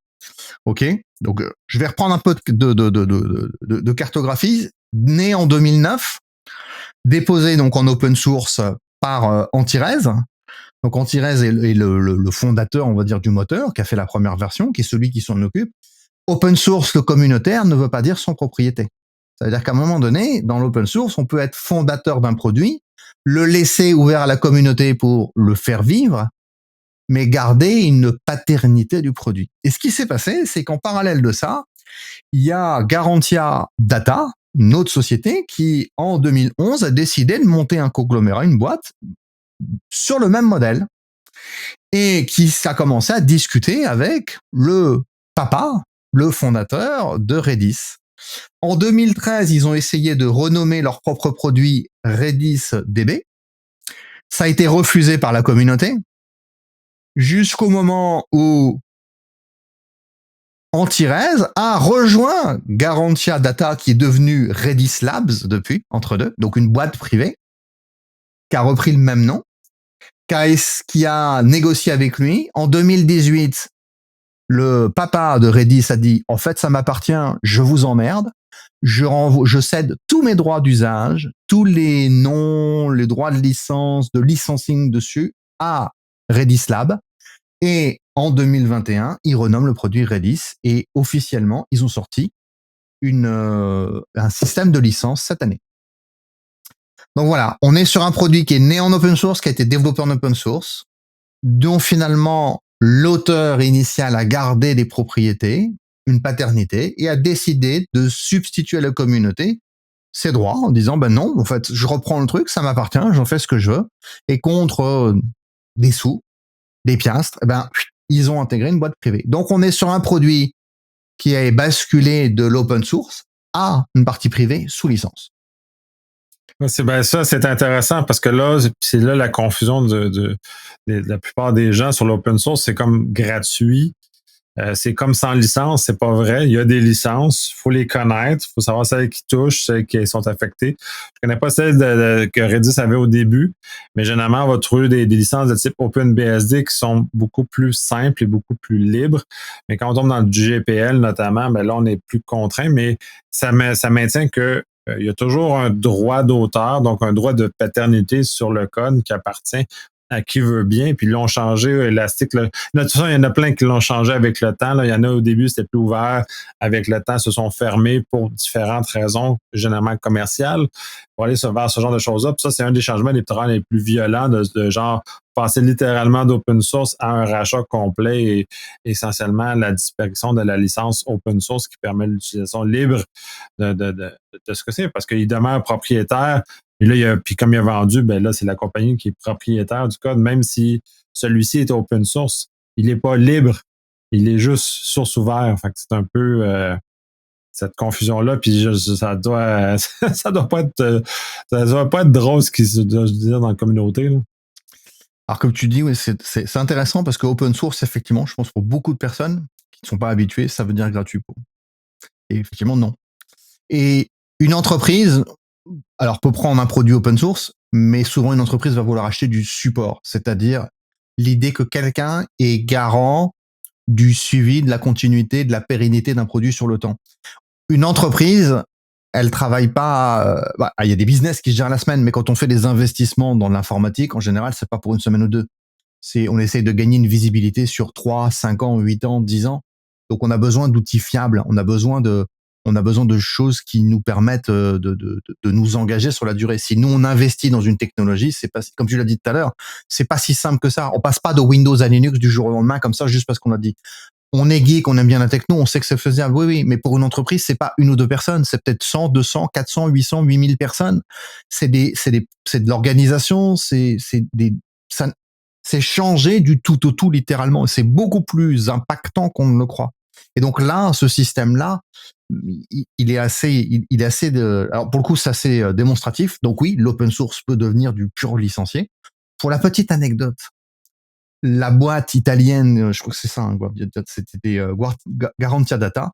Ok. Donc je vais reprendre un peu de cartographie. Né en 2009, déposé donc en open source par Antirez. Donc Antirez est le fondateur, on va dire, du moteur, qui a fait la première version, qui est celui qui s'en occupe. Open source, le communautaire, ne veut pas dire sans propriété. Ça veut dire qu'à un moment donné, dans l'open source, on peut être fondateur d'un produit, le laisser ouvert à la communauté pour le faire vivre, mais garder une paternité du produit. Et ce qui s'est passé, c'est qu'en parallèle de ça, il y a Garantia Data, une autre société, qui, en 2011, a décidé de monter un conglomérat, une boîte, sur le même modèle, et qui a commencé à discuter avec le papa, le fondateur de Redis. En 2013, ils ont essayé de renommer leur propre produit Redis DB. Ça a été refusé par la communauté, jusqu'au moment où Antirez a rejoint Garantia Data, qui est devenu Redis Labs depuis, entre deux, donc une boîte privée, qui a repris le même nom, qui a négocié avec lui. En 2018, le papa de Redis a dit, en fait, ça m'appartient, je vous emmerde. Je cède tous mes droits d'usage, tous les noms, les droits de licence, de licensing dessus à Redis Lab. Et en 2021, ils renomment le produit Redis et officiellement, ils ont sorti un système de licence cette année. Donc voilà, on est sur un produit qui est né en open source, qui a été développé en open source, dont finalement l'auteur initial a gardé des propriétés, une paternité, et a décidé de substituer à la communauté ses droits en disant, ben non, en fait, je reprends le truc, ça m'appartient, j'en fais ce que je veux, et contre des sous, des piastres, ils ont intégré une boîte privée. Donc on est sur un produit qui a basculé de l'open source à une partie privée sous licence. Ça, c'est intéressant parce que là, c'est là la confusion de la plupart des gens sur l'open source, c'est comme gratuit. C'est comme sans licence, c'est pas vrai. Il y a des licences, il faut les connaître, il faut savoir celles qui touchent, celles qui sont affectées. Je connais pas celles que Redis avait au début, mais généralement, on va trouver des licences de type OpenBSD qui sont beaucoup plus simples et beaucoup plus libres. Mais quand on tombe dans le GPL notamment, là, on est plus contraint, mais ça maintient que il y a toujours un droit d'auteur, donc un droit de paternité sur le code qui appartient à qui veut bien, puis ils l'ont changé, Elastic. Là. De toute façon, il y en a plein qui l'ont changé avec le temps. Là. Il y en a au début, c'était plus ouvert. Avec le temps, se sont fermés pour différentes raisons, généralement commerciales, pour aller vers ce genre de choses-là. Puis ça, c'est un des changements des terrains les plus violents de genre passer littéralement d'open source à un rachat complet et essentiellement la disparition de la licence open source qui permet l'utilisation libre de ce que c'est, parce qu'il demeure propriétaire. Et là, puis comme il a vendu, là, c'est la compagnie qui est propriétaire du code, même si celui-ci est open source. Il n'est pas libre. il est juste source ouvert. Fait que c'est un peu cette confusion-là. Puis ça doit ça doit pas être drôle ce qui se doit se dire dans la communauté. Là. Alors comme tu dis, oui, c'est intéressant parce que open source, effectivement, je pense pour beaucoup de personnes qui ne sont pas habituées, ça veut dire gratuit. Et effectivement, non. Et une entreprise, alors peut prendre un produit open source, mais souvent une entreprise va vouloir acheter du support, c'est-à-dire l'idée que quelqu'un est garant du suivi, de la continuité, de la pérennité d'un produit sur le temps. Une entreprise, elle travaille pas. Il y a des business qui se gèrent la semaine, mais quand on fait des investissements dans l'informatique, en général, c'est pas pour une semaine ou deux. On essaye de gagner une visibilité sur 3, 5 ans, 8 ans, 10 ans. Donc on a besoin d'outils fiables, on a besoin de choses qui nous permettent de nous engager sur la durée. Si nous on investit dans une technologie, c'est pas, comme tu l'as dit tout à l'heure, c'est pas si simple que ça. On passe pas de Windows à Linux du jour au lendemain comme ça juste parce qu'on a dit. On est geek, on aime bien la techno, on sait que c'est faisable. Oui, mais pour une entreprise, c'est pas une ou deux personnes, c'est peut-être 100, 200, 400, 800, 8000 personnes. C'est de l'organisation, c'est changer du tout au tout littéralement. C'est beaucoup plus impactant qu'on ne le croit. Et donc là, ce système-là, il est assez alors pour le coup, c'est assez démonstratif. Donc oui, l'open source peut devenir du pur licencié. Pour la petite anecdote, la boîte italienne, je crois que c'est ça, hein, c'était Garantia Data,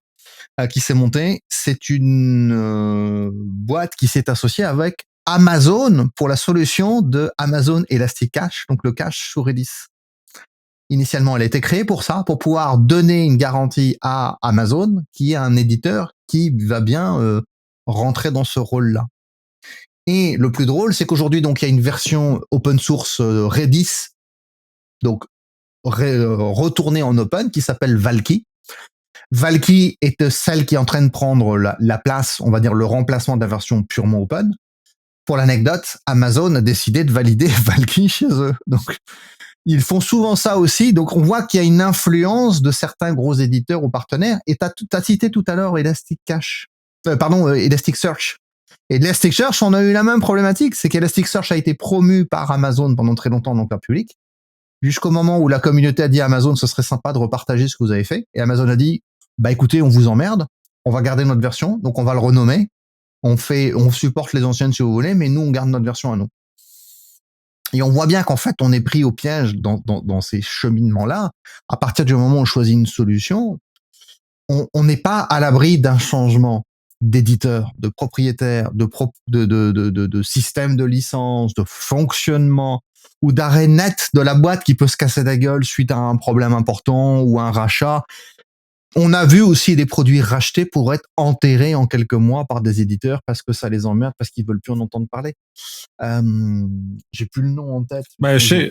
qui s'est montée. C'est une boîte qui s'est associée avec Amazon pour la solution de Amazon Elastic Cache, donc le cache sous Redis. Initialement, elle a été créée pour ça, pour pouvoir donner une garantie à Amazon, qui est un éditeur qui va bien rentrer dans ce rôle-là. Et le plus drôle, c'est qu'aujourd'hui, donc, il y a une version open source Redis, donc retournée en open, qui s'appelle Valky. Valky est celle qui est en train de prendre la place, on va dire le remplacement de la version purement open. Pour l'anecdote, Amazon a décidé de valider Valky chez eux. Donc, ils font souvent ça aussi. Donc, on voit qu'il y a une influence de certains gros éditeurs ou partenaires. Et t'as cité tout à l'heure Elasticsearch. Et Elasticsearch, on a eu la même problématique. C'est qu'Elasticsearch a été promu par Amazon pendant très longtemps dans le cloud public. Jusqu'au moment où la communauté a dit à Amazon, ce serait sympa de repartager ce que vous avez fait. Et Amazon a dit, bah écoutez, on vous emmerde. On va garder notre version. Donc, on va le renommer. On supporte les anciennes si vous voulez, mais nous, on garde notre version à nous. Et on voit bien qu'en fait, on est pris au piège dans ces cheminements-là. À partir du moment où on choisit une solution, on n'est pas à l'abri d'un changement d'éditeur, de propriétaire, de système de licence, de fonctionnement ou d'arrêt net de la boîte qui peut se casser la gueule suite à un problème important ou un rachat. On a vu aussi des produits rachetés pour être enterrés en quelques mois par des éditeurs parce que ça les emmerde, parce qu'ils veulent plus en entendre parler. J'ai plus le nom en tête.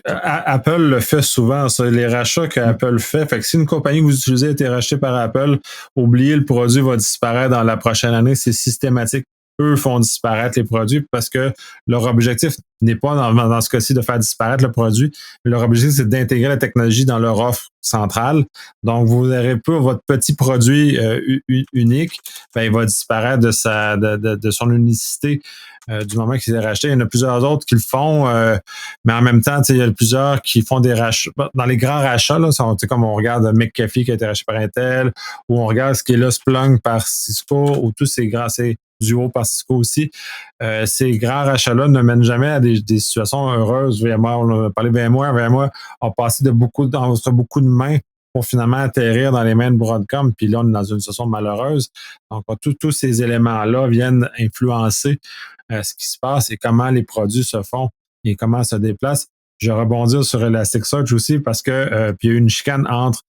Apple le fait souvent, ça, les rachats qu'Apple fait. Fait que si une compagnie que vous utilisez a été rachetée par Apple, oubliez, le produit va disparaître dans la prochaine année. C'est systématique. Eux font disparaître les produits parce que leur objectif n'est pas dans ce cas-ci de faire disparaître le produit, mais leur objectif, c'est d'intégrer la technologie dans leur offre centrale. Donc, vous n'aurez pas votre petit produit unique, ben, il va disparaître de son unicité du moment qu'il est racheté. Il y en a plusieurs autres qui le font, mais en même temps, il y a plusieurs qui font des rachats. Dans les grands rachats, là, comme on regarde McAfee qui a été racheté par Intel, ou on regarde ce qui est là Splunk par Cisco, ou tous ces grands, Duo par Cisco aussi. Ces grands rachats-là ne mènent jamais à des situations heureuses. VMware, on a parlé VMware a passé de beaucoup de mains pour finalement atterrir dans les mains de Broadcom. Puis là, on est dans une situation malheureuse. Donc, tous ces éléments-là viennent influencer ce qui se passe et comment les produits se font et comment se déplacent. Je vais rebondir sur Elasticsearch aussi parce que puis il y a eu une chicane entre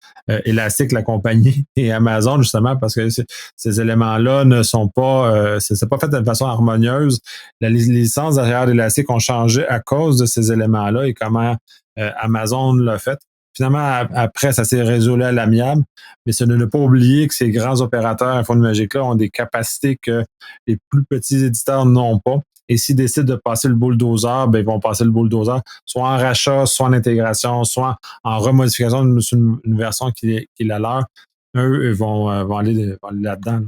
Elastic, la compagnie, et Amazon, justement, parce que ces éléments-là ne sont pas, c'est pas fait de façon harmonieuse. Les licences derrière d'Elastic ont changé à cause de ces éléments-là et comment Amazon l'a fait. Finalement, après, ça s'est résolu à l'amiable, mais ce ne pas oublier que ces grands opérateurs informatiques-là ont des capacités que les plus petits éditeurs n'ont pas. Et s'ils décident de passer le bulldozer, ben, ils vont passer le bulldozer, soit en rachat, soit en intégration, soit en remodification d'une version qui est la leur. Eux, ils vont aller là-dedans.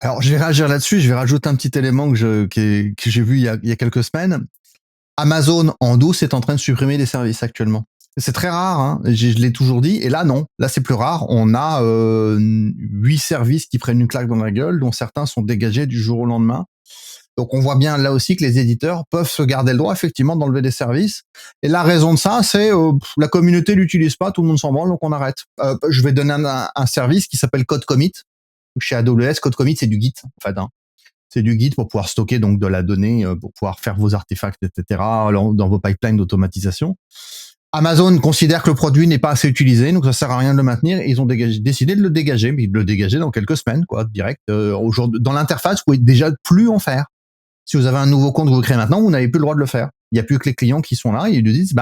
Alors, je vais réagir là-dessus. Je vais rajouter un petit élément que j'ai vu il y a quelques semaines. Amazon en douce est en train de supprimer des services actuellement. C'est très rare, hein. Je l'ai toujours dit. Et là, non. Là, c'est plus rare. On a 8 services qui prennent une claque dans la gueule, dont certains sont dégagés du jour au lendemain. Donc, on voit bien là aussi que les éditeurs peuvent se garder le droit, effectivement, d'enlever des services. Et la raison de ça, c'est la communauté l'utilise pas, tout le monde s'en branle, donc on arrête. Je vais donner un service qui s'appelle Code Commit. Chez AWS, Code Commit, c'est du Git, en fait, hein. C'est du Git pour pouvoir stocker donc de la donnée, pour pouvoir faire vos artefacts, etc., dans vos pipelines d'automatisation. Amazon considère que le produit n'est pas assez utilisé, donc ça sert à rien de le maintenir. Et ils ont décidé de le dégager, mais de le dégager dans quelques semaines, quoi, direct. Aujourd'hui, dans l'interface, vous pouvez déjà plus en faire. Si vous avez un nouveau compte que vous créez maintenant, vous n'avez plus le droit de le faire. Il n'y a plus que les clients qui sont là, et ils nous disent,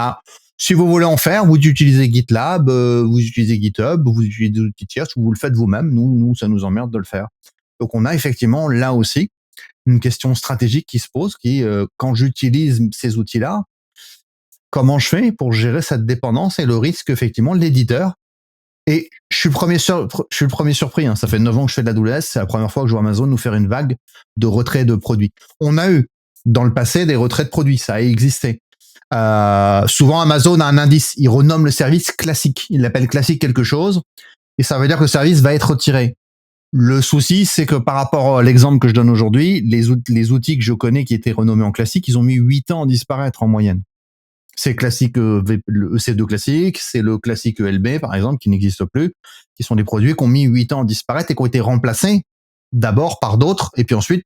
si vous voulez en faire, vous utilisez GitLab, vous utilisez GitHub, vous utilisez des outils tiers, ou vous le faites vous-même. Nous, ça nous emmerde de le faire. Donc on a effectivement là aussi une question stratégique qui se pose, qui quand j'utilise ces outils-là, comment je fais pour gérer cette dépendance et le risque, effectivement, de l'éditeur. Et je suis le premier surpris, hein. Ça fait 9 ans que je fais de la AWS. C'est la première fois que je vois Amazon nous faire une vague de retrait de produits. On a eu, dans le passé, des retraits de produits. Ça a existé. Souvent, Amazon a un indice. Il renomme le service classique. Il l'appelle classique quelque chose. Et ça veut dire que le service va être retiré. Le souci, c'est que par rapport à l'exemple que je donne aujourd'hui, les outils que je connais qui étaient renommés en classique, ils ont mis 8 ans à disparaître en moyenne. C'est classique, le EC2 classique, c'est le classique ELB, par exemple, qui n'existe plus, qui sont des produits qui ont mis 8 ans à disparaître et qui ont été remplacés d'abord par d'autres, et puis ensuite,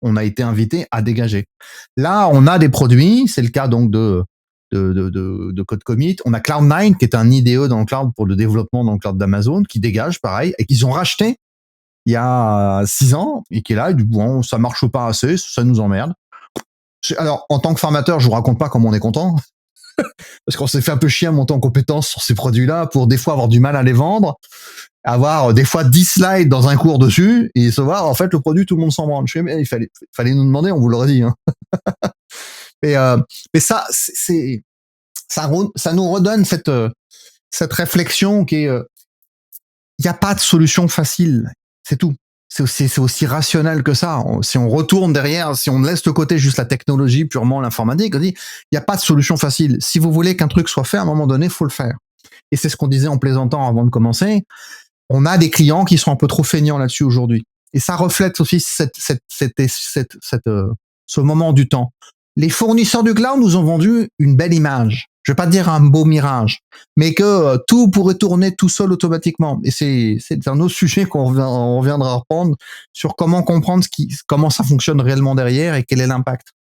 on a été invité à dégager. Là, on a des produits, c'est le cas donc de Code Commit. On a Cloud9, qui est un IDE dans le cloud pour le développement dans le cloud d'Amazon, qui dégage, pareil, et qu'ils ont racheté il y a 6 ans, et qui est là, et du bon, ça marche pas assez, ça nous emmerde. Alors, en tant que formateur, je vous raconte pas comment on est content. Parce qu'on s'est fait un peu chier à monter en compétence sur ces produits-là pour des fois avoir du mal à les vendre, avoir des fois 10 slides dans un cours dessus et se voir, en fait, le produit, tout le monde s'en branle. Je fais, mais il fallait nous demander, on vous l'aurait dit, hein. Mais ça, ça nous redonne cette réflexion qui est, il n'y a pas de solution facile. C'est tout. C'est aussi rationnel que ça. Si on retourne derrière, si on laisse de côté juste la technologie, purement l'informatique, on dit, il n'y a pas de solution facile. Si vous voulez qu'un truc soit fait, à un moment donné, il faut le faire. Et c'est ce qu'on disait en plaisantant avant de commencer. On a des clients qui sont un peu trop feignants là-dessus aujourd'hui. Et ça reflète aussi ce moment du temps. Les fournisseurs du cloud nous ont vendu une belle image. Je vais pas dire un beau mirage, mais que tout pourrait tourner tout seul automatiquement. Et c'est un autre sujet on reviendra reprendre sur comment comprendre comment ça fonctionne réellement derrière et quel est l'impact.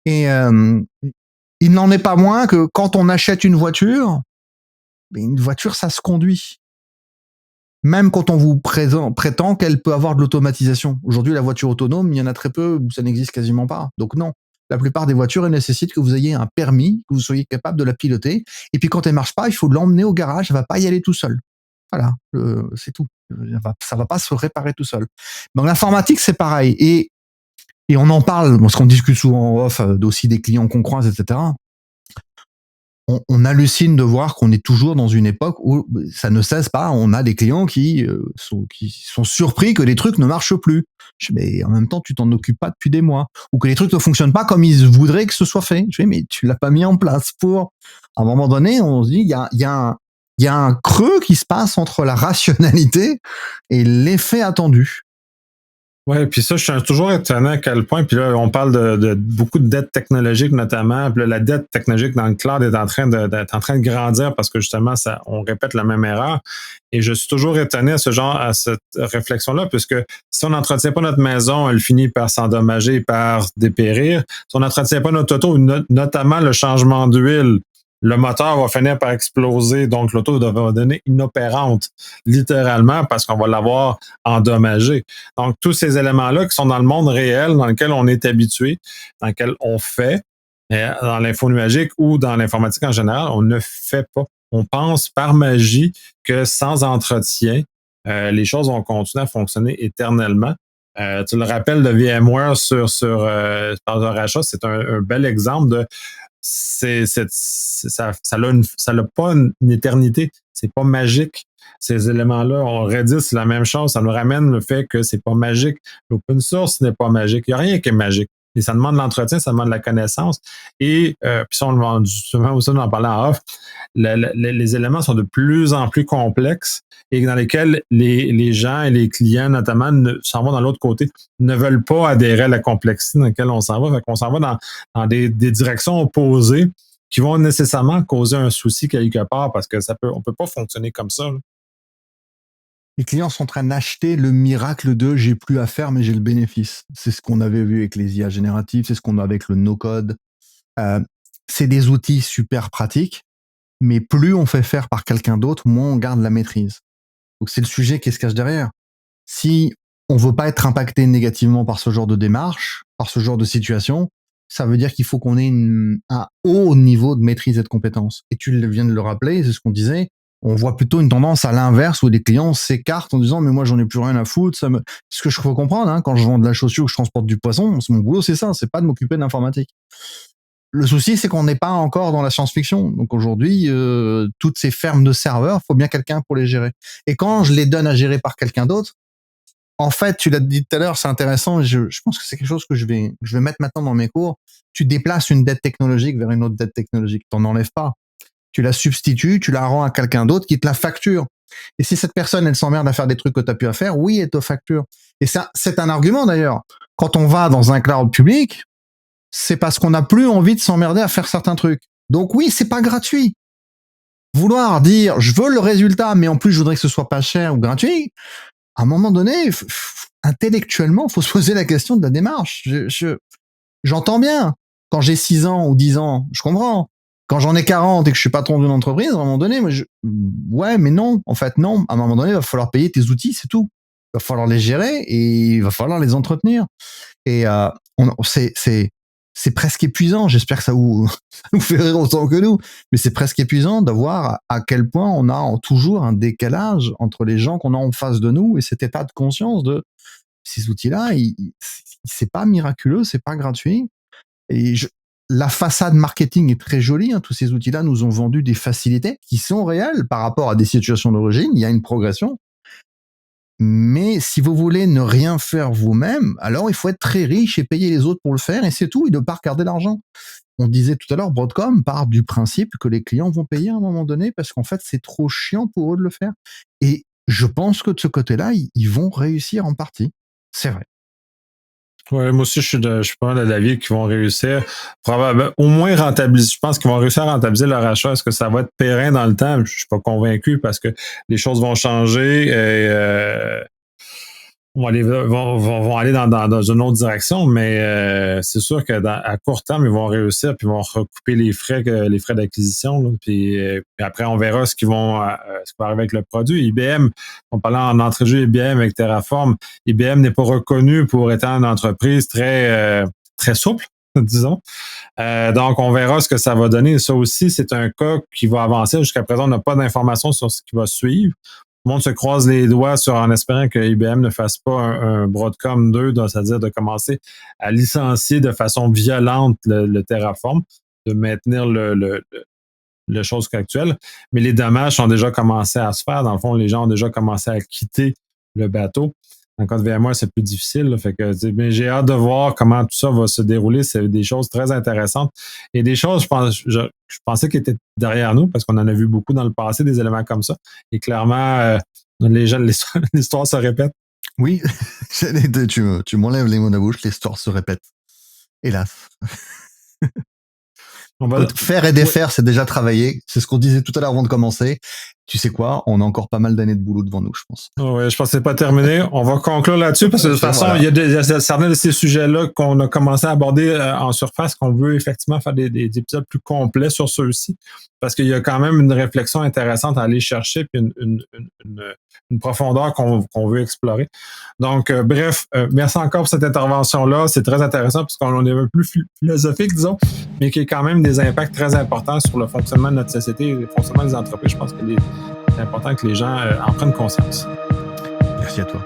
Et il n'en est pas moins que quand on achète une voiture, ça se conduit. Même quand on vous prétend qu'elle peut avoir de l'automatisation. Aujourd'hui, la voiture autonome, il y en a très peu, ça n'existe quasiment pas. Donc non. La plupart des voitures, elles nécessitent que vous ayez un permis, que vous soyez capable de la piloter. Et puis quand elle marche pas, il faut l'emmener au garage. Elle va pas y aller tout seul. Voilà, c'est tout. Ça va pas se réparer tout seul. Dans l'informatique, c'est pareil. Et on en parle, parce qu'on discute souvent en off, aussi des clients qu'on croise, etc. On hallucine de voir qu'on est toujours dans une époque où ça ne cesse pas. On a des clients qui sont surpris que les trucs ne marchent plus. Mais en même temps, tu t'en occupes pas depuis des mois. Ou que les trucs ne fonctionnent pas comme ils voudraient que ce soit fait. Je dis, mais tu l'as pas mis en place pour... À un moment donné, on se dit, il y a un creux qui se passe entre la rationalité et l'effet attendu. Ouais, puis ça, je suis toujours étonné à quel point, puis là, on parle de beaucoup de dettes technologiques notamment, puis là, la dette technologique dans le cloud est en train de grandir parce que justement, on répète la même erreur. Et je suis toujours étonné à cette réflexion-là, puisque si on n'entretient pas notre maison, elle finit par s'endommager, par dépérir. Si on n'entretient pas notre auto, notamment le changement d'huile, le moteur va finir par exploser, donc l'auto va devenir inopérante, littéralement, parce qu'on va l'avoir endommagée. Donc, tous ces éléments-là qui sont dans le monde réel, dans lequel on est habitué, dans lequel on fait, dans l'info nuagique ou dans l'informatique en général, on ne fait pas. On pense par magie que sans entretien, les choses vont continuer à fonctionner éternellement. Tu le rappelles de VMware par le rachat, c'est un bel exemple de ça n'a pas une éternité. C'est pas magique. Ces éléments-là, on Redis, c'est la même chose. Ça nous ramène le fait que c'est pas magique. L'open source n'est pas magique. Il n'y a rien qui est magique. et ça demande de l'entretien, ça demande de la connaissance. Et puis ça, souvent aussi, on en parlait en off, les éléments sont de plus en plus complexes et dans lesquels les gens et les clients, notamment, s'en vont dans l'autre côté, ne veulent pas adhérer à la complexité dans laquelle on s'en va. Fait qu'on s'en va dans des directions opposées qui vont nécessairement causer un souci quelque part parce que on peut pas fonctionner comme ça. Là. Les clients sont en train d'acheter le miracle de j'ai plus à faire, mais j'ai le bénéfice. C'est ce qu'on avait vu avec les IA génératives, c'est ce qu'on a avec le no-code. C'est des outils super pratiques, mais plus on fait faire par quelqu'un d'autre, moins on garde la maîtrise. Donc c'est le sujet qui se cache derrière. Si on veut pas être impacté négativement par ce genre de démarche, par ce genre de situation, ça veut dire qu'il faut qu'on ait un haut niveau de maîtrise et de compétence. Et tu viens de le rappeler, c'est ce qu'on disait, on voit plutôt une tendance à l'inverse où les clients s'écartent en disant mais moi j'en ai plus rien à foutre. Ce que je peux comprendre, hein, quand je vends de la chaussure ou que je transporte du poisson, mon boulot c'est ça, c'est pas de m'occuper de l'informatique. Le souci c'est qu'on n'est pas encore dans la science-fiction. Donc aujourd'hui, toutes ces fermes de serveurs, faut bien quelqu'un pour les gérer. Et quand je les donne à gérer par quelqu'un d'autre, en fait, tu l'as dit tout à l'heure, c'est intéressant. Je pense que c'est quelque chose que je vais mettre maintenant dans mes cours. Tu déplaces une dette technologique vers une autre dette technologique. T'en enlèves pas. Tu la substitues, tu la rends à quelqu'un d'autre qui te la facture. Et si cette personne, elle s'emmerde à faire des trucs que tu as pu à faire, oui, elle te facture. Et ça, c'est un argument d'ailleurs. Quand on va dans un cloud public, c'est parce qu'on n'a plus envie de s'emmerder à faire certains trucs. Donc oui, c'est pas gratuit. Vouloir dire, je veux le résultat, mais en plus, je voudrais que ce soit pas cher ou gratuit, à un moment donné, intellectuellement, faut se poser la question de la démarche. J'entends bien. Quand j'ai 6 ans ou 10 ans, je comprends. Quand j'en ai 40 et que je suis patron d'une entreprise, à un moment donné, ouais, mais non. En fait, non. À un moment donné, il va falloir payer tes outils, c'est tout. Il va falloir les gérer et il va falloir les entretenir. Et c'est presque épuisant. J'espère que ça vous fait rire autant que nous. Mais c'est presque épuisant de voir à quel point on a toujours un décalage entre les gens qu'on a en face de nous et cet état de conscience de ces outils-là. C'est pas miraculeux, c'est pas gratuit. Et la façade marketing est très jolie. Hein. Tous ces outils-là nous ont vendu des facilités qui sont réelles par rapport à des situations d'origine. Il y a une progression. Mais si vous voulez ne rien faire vous-même, alors il faut être très riche et payer les autres pour le faire, et c'est tout, et ne pas regarder l'argent. On disait tout à l'heure, Broadcom part du principe que les clients vont payer à un moment donné parce qu'en fait, c'est trop chiant pour eux de le faire. Et je pense que de ce côté-là, ils vont réussir en partie. C'est vrai. Ouais, moi aussi, je suis pas mal d'avis qu'ils vont réussir. Probablement, au moins rentabiliser. Je pense qu'ils vont réussir à rentabiliser leur achat. Est-ce que ça va être périn dans le temps? Je suis pas convaincu parce que les choses vont changer et vont aller dans une autre direction, mais c'est sûr que à court terme, ils vont réussir puis ils vont recouper les frais d'acquisition. Là, puis après, on verra ce qui va arriver avec le produit. IBM, on parlait en entrée-jeu IBM avec Terraform. IBM n'est pas reconnu pour être une entreprise très souple, disons. Donc, on verra ce que ça va donner. Ça aussi, c'est un cas qui va avancer. Jusqu'à présent, on n'a pas d'informations sur ce qui va suivre. Tout le monde se croise les doigts en espérant que IBM ne fasse pas un Broadcom 2, c'est-à-dire de commencer à licencier de façon violente le Terraform, de maintenir le chose actuelle. Mais les dommages ont déjà commencé à se faire. Dans le fond, les gens ont déjà commencé à quitter le bateau. En cas de VMware, c'est plus difficile. Là, fait que, mais j'ai hâte de voir comment tout ça va se dérouler. C'est des choses très intéressantes. Et des choses, je pensais qu'ils étaient derrière nous parce qu'on en a vu beaucoup dans le passé, des éléments comme ça. Et clairement, l'histoire se répète. Oui, tu m'enlèves les mots de la bouche, l'histoire se répète. Hélas. Faire et défaire, c'est déjà travaillé. C'est ce qu'on disait tout à l'heure avant de commencer. Tu sais quoi? On a encore pas mal d'années de boulot devant nous, je pense. Oui, je pense que c'est pas terminé. On va conclure là-dessus parce que de toute façon, il y a certains de ces sujets-là qu'on a commencé à aborder en surface, qu'on veut effectivement faire des épisodes plus complets sur ceux-ci parce qu'il y a quand même une réflexion intéressante à aller chercher puis une profondeur qu'on veut explorer. Donc, bref, merci encore pour cette intervention-là. C'est très intéressant parce qu'on est un peu plus philosophique, disons, mais qui a quand même des impacts très importants sur le fonctionnement de notre société et le fonctionnement des entreprises. Je pense que c'est important que les gens en prennent conscience. Merci à toi.